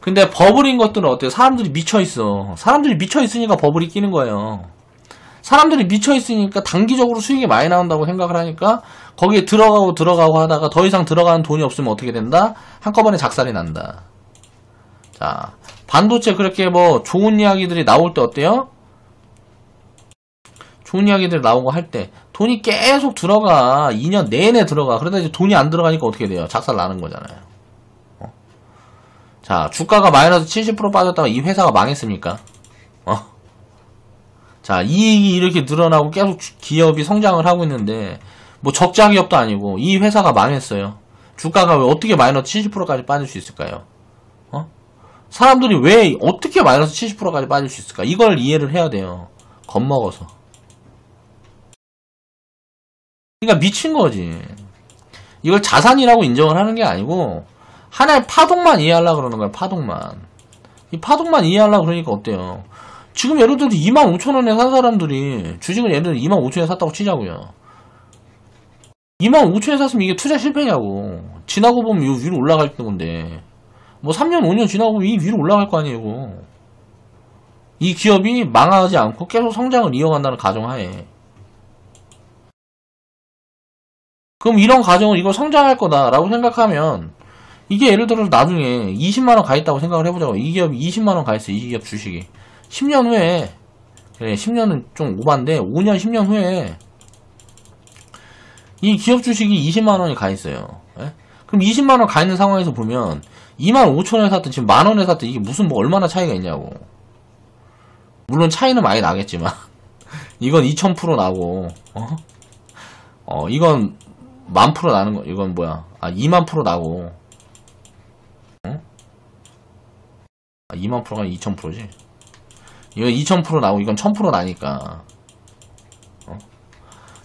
근데 버블인 것들은 어때요? 사람들이 미쳐있어. 사람들이 미쳐있으니까 버블이 끼는 거예요. 사람들이 미쳐있으니까 단기적으로 수익이 많이 나온다고 생각을 하니까 거기에 들어가고 하다가 더 이상 들어가는 돈이 없으면 어떻게 된다? 한꺼번에 작살이 난다. 자, 반도체 그렇게 뭐 좋은 이야기들이 나올 때 어때요? 좋은 이야기들 나오고 할 때 돈이 계속 들어가. 2년 내내 들어가. 그러다 이제 돈이 안 들어가니까 어떻게 돼요? 작살 나는 거잖아요. 자, 주가가 마이너스 70% 빠졌다가 이 회사가 망했습니까? 자, 이익이 이렇게 늘어나고 계속 기업이 성장을 하고 있는데 뭐 적자 기업도 아니고 이 회사가 망했어요. 주가가 왜 어떻게 마이너스 70%까지 빠질 수 있을까요? 사람들이 왜 어떻게 마이너스 70%까지 빠질 수 있을까? 이걸 이해를 해야 돼요. 겁먹어서. 그러니까 미친 거지. 이걸 자산이라고 인정을 하는 게 아니고 하나의 파동만 이해하려고 그러는 거야. 파동만. 이 파동만 이해하려고 그러니까 어때요? 지금 예를 들어 25,000원에 산 사람들이 주식을 예를 들어 25,000원에 샀다고 치자고요. 25,000원에 샀으면 이게 투자 실패냐고. 지나고 보면 이 위로 올라갈 건데 뭐 3년 5년 지나고 보면 이 위로 올라갈 거 아니에요. 이 기업이 망하지 않고 계속 성장을 이어간다는 가정하에 그럼 이런 가정을 이거 성장할 거다라고 생각하면 이게 예를 들어서 나중에 20만원 가 있다고 생각을 해보자고. 이 기업이 20만원 가 있어. 이 기업 주식이 10년 후에 그래 10년은 좀 오반데 5년 10년 후에 이 기업 주식이 20만원이 가 있어요. 예? 그럼 20만원 가 있는 상황에서 보면 25,000원에 샀든 지금 만원에 샀든 이게 무슨 뭐 얼마나 차이가 있냐고. 물론 차이는 많이 나겠지만 이건 2000% 나고 이건 10,000% 나는 거. 이건 뭐야? 2만% 나고 2만%가 2000%지. 이건 2000% 나고 이건 1000% 나니까.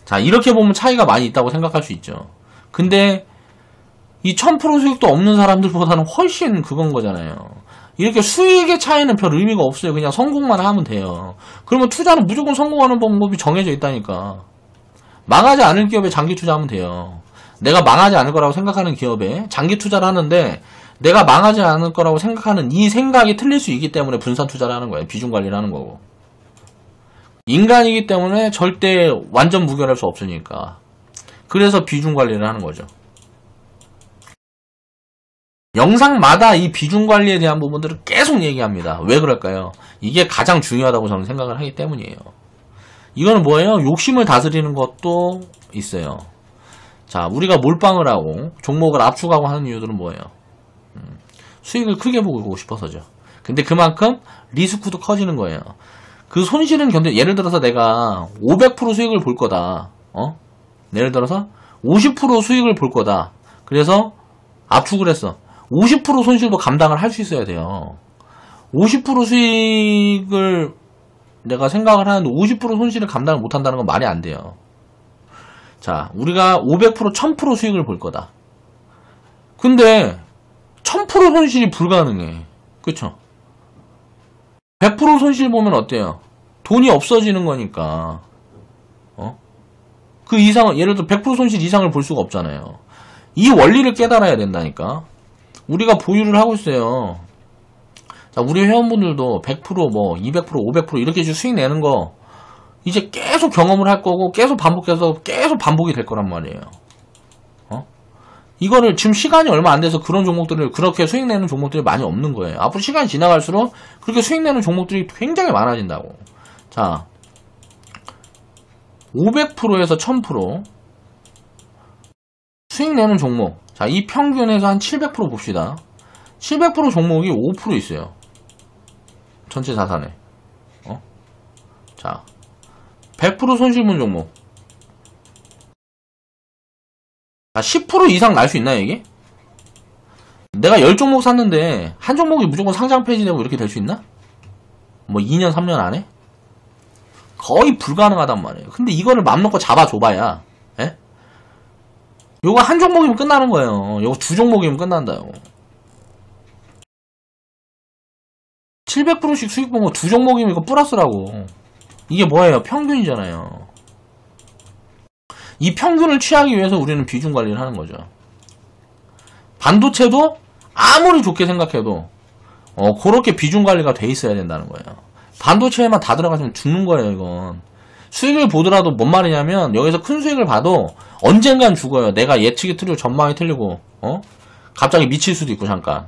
자, 이렇게 보면 차이가 많이 있다고 생각할 수 있죠. 근데 이 1000% 수익도 없는 사람들보다는 훨씬 그건 거잖아요. 이렇게 수익의 차이는 별 의미가 없어요. 그냥 성공만 하면 돼요. 그러면 투자는 무조건 성공하는 방법이 정해져 있다니까. 망하지 않을 기업에 장기 투자하면 돼요. 내가 망하지 않을 거라고 생각하는 기업에 장기 투자를 하는데 내가 망하지 않을 거라고 생각하는 이 생각이 틀릴 수 있기 때문에 분산 투자를 하는 거예요. 비중 관리를 하는 거고. 인간이기 때문에 절대 완전 무결할 수 없으니까. 그래서 비중 관리를 하는 거죠. 영상마다 이 비중 관리에 대한 부분들을 계속 얘기합니다. 왜 그럴까요? 이게 가장 중요하다고 저는 생각을 하기 때문이에요. 이거는 뭐예요? 욕심을 다스리는 것도 있어요. 자, 우리가 몰빵을 하고 종목을 압축하고 하는 이유들은 뭐예요? 수익을 크게 보고 싶어서죠. 근데 그만큼 리스크도 커지는 거예요. 그 손실은 예를 들어서 내가 500% 수익을 볼 거다. 예를 들어서 50% 수익을 볼 거다. 그래서 압축을 했어. 50% 손실도 감당을 할 수 있어야 돼요. 50% 수익을 내가 생각을 하는데 50% 손실을 감당을 못한다는 건 말이 안 돼요. 자, 우리가 500% 1000% 수익을 볼 거다. 근데 1000% 손실이 불가능해. 그쵸? 100% 손실 보면 어때요? 돈이 없어지는 거니까. 그 이상은 예를 들어 100% 손실 이상을 볼 수가 없잖아요. 이 원리를 깨달아야 된다니까. 우리가 보유를 하고 있어요. 자, 우리 회원분들도 100%, 뭐 200%, 500% 이렇게 수익 내는 거 이제 계속 경험을 할 거고 계속 반복해서 계속 반복이 될 거란 말이에요. 이거를 지금 시간이 얼마 안 돼서 그런 종목들을 그렇게 수익 내는 종목들이 많이 없는 거예요. 앞으로 시간이 지나갈수록 그렇게 수익 내는 종목들이 굉장히 많아진다고. 자, 500%에서 1000% 수익 내는 종목. 자, 이 평균에서 한 700% 봅시다. 700% 종목이 5% 있어요. 전체 자산에. 자, 100% 손실 본 종목. 자, 10% 이상 날 수 있나요, 이게? 내가 10종목 샀는데, 한 종목이 무조건 상장 폐지되고 이렇게 될 수 있나? 뭐 2년, 3년 안에? 거의 불가능하단 말이에요. 근데 이거를 맘 놓고 잡아줘봐야, 예? 요거 한 종목이면 끝나는 거예요. 요거 두 종목이면 끝난다요. 700%씩 수익 본 거 두 종목이면 이거 플러스라고. 이게 뭐예요? 평균이잖아요. 이 평균을 취하기 위해서 우리는 비중 관리를 하는 거죠. 반도체도 아무리 좋게 생각해도 그렇게 비중 관리가 돼 있어야 된다는 거예요. 반도체에만 다 들어가시면 죽는 거예요, 이건. 수익을 보더라도 뭔 말이냐면 여기서 큰 수익을 봐도 언젠간 죽어요. 내가 예측이 틀리고 전망이 틀리고 갑자기 미칠 수도 있고 잠깐.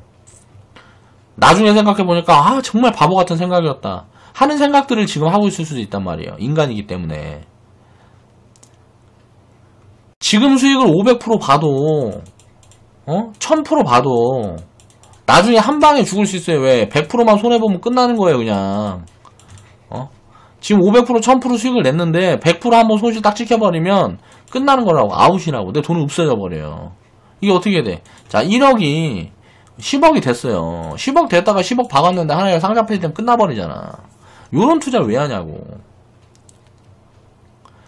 나중에 생각해보니까 정말 바보 같은 생각이었다 하는 생각들을 지금 하고 있을 수도 있단 말이에요. 인간이기 때문에. 지금 수익을 500% 봐도 1000% 봐도 나중에 한 방에 죽을 수 있어요. 왜? 100%만 손해보면 끝나는 거예요, 그냥. 지금 500% 1000% 수익을 냈는데 100% 한번 손실 딱 찍혀버리면 끝나는 거라고. 아웃이라고. 내 돈은 없어져 버려요. 이게 어떻게 돼? 자, 1억이 10억이 됐어요. 10억 됐다가 10억 박았는데 하나에 상장 폐지되면 끝나버리잖아. 요런 투자를 왜 하냐고.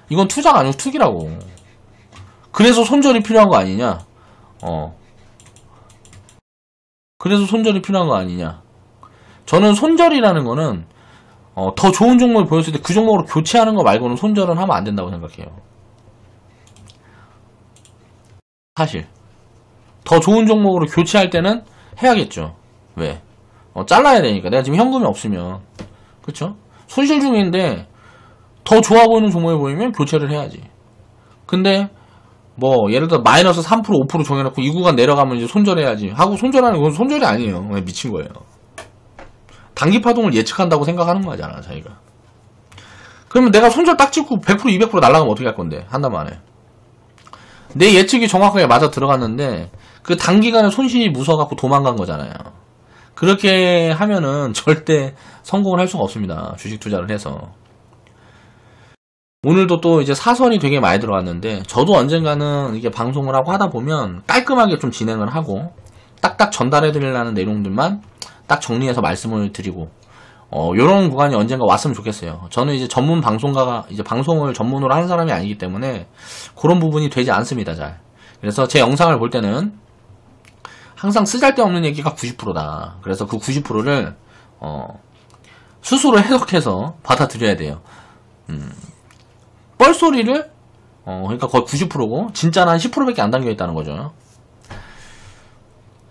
이건 투자가 아니고 투기라고. 그래서 손절이 필요한 거 아니냐? 그래서 손절이 필요한 거 아니냐? 저는 손절이라는 거는 더 좋은 종목을 보였을 때 그 종목으로 교체하는 거 말고는 손절은 하면 안 된다고 생각해요. 사실 더 좋은 종목으로 교체할 때는 해야겠죠. 왜? 잘라야 되니까. 내가 지금 현금이 없으면. 그쵸? 손실 중인데 더 좋아 보이는 종목이 보이면 교체를 해야지. 근데 뭐 예를 들어 마이너스 3% 5% 정해놓고 이 구간 내려가면 이제 손절해야지 하고 손절하는 건 손절이 아니에요. 그냥 미친 거예요. 단기 파동을 예측한다고 생각하는 거잖아, 자기가. 그러면 내가 손절 딱 찍고 100% 200% 날아가면 어떻게 할 건데? 한단 말에. 내 예측이 정확하게 맞아 들어갔는데 그 단기간에 손실이 무서워갖고 도망간 거잖아요. 그렇게 하면은 절대 성공을 할 수가 없습니다. 주식 투자를 해서. 오늘도 또 이제 사설이 되게 많이 들어왔는데 저도 언젠가는 이게 방송을 하고 하다 보면 깔끔하게 좀 진행을 하고 딱딱 전달해 드리려는 내용들만 딱 정리해서 말씀을 드리고 요런 구간이 언젠가 왔으면 좋겠어요. 저는 이제 전문 방송가가 이제 방송을 전문으로 하는 사람이 아니기 때문에 그런 부분이 되지 않습니다. 잘. 그래서 제 영상을 볼 때는 항상 쓰잘데없는 얘기가 90%다. 그래서 그 90%를 스스로 해석해서 받아들여야 돼요. 뻘소리를 그러니까 거의 90%고 진짜는 한 10%밖에 안 담겨 있다는 거죠.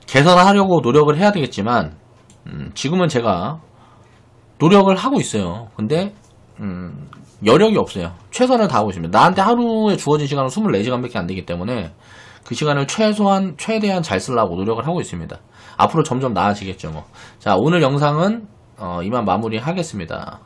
개선하려고 노력을 해야 되겠지만 지금은 제가 노력을 하고 있어요. 근데 여력이 없어요. 최선을 다하고 있습니다. 나한테 하루에 주어진 시간은 24시간밖에 안 되기 때문에 그 시간을 최대한 잘 쓰려고 노력을 하고 있습니다. 앞으로 점점 나아지겠죠. 뭐. 자, 오늘 영상은 이만 마무리 하겠습니다.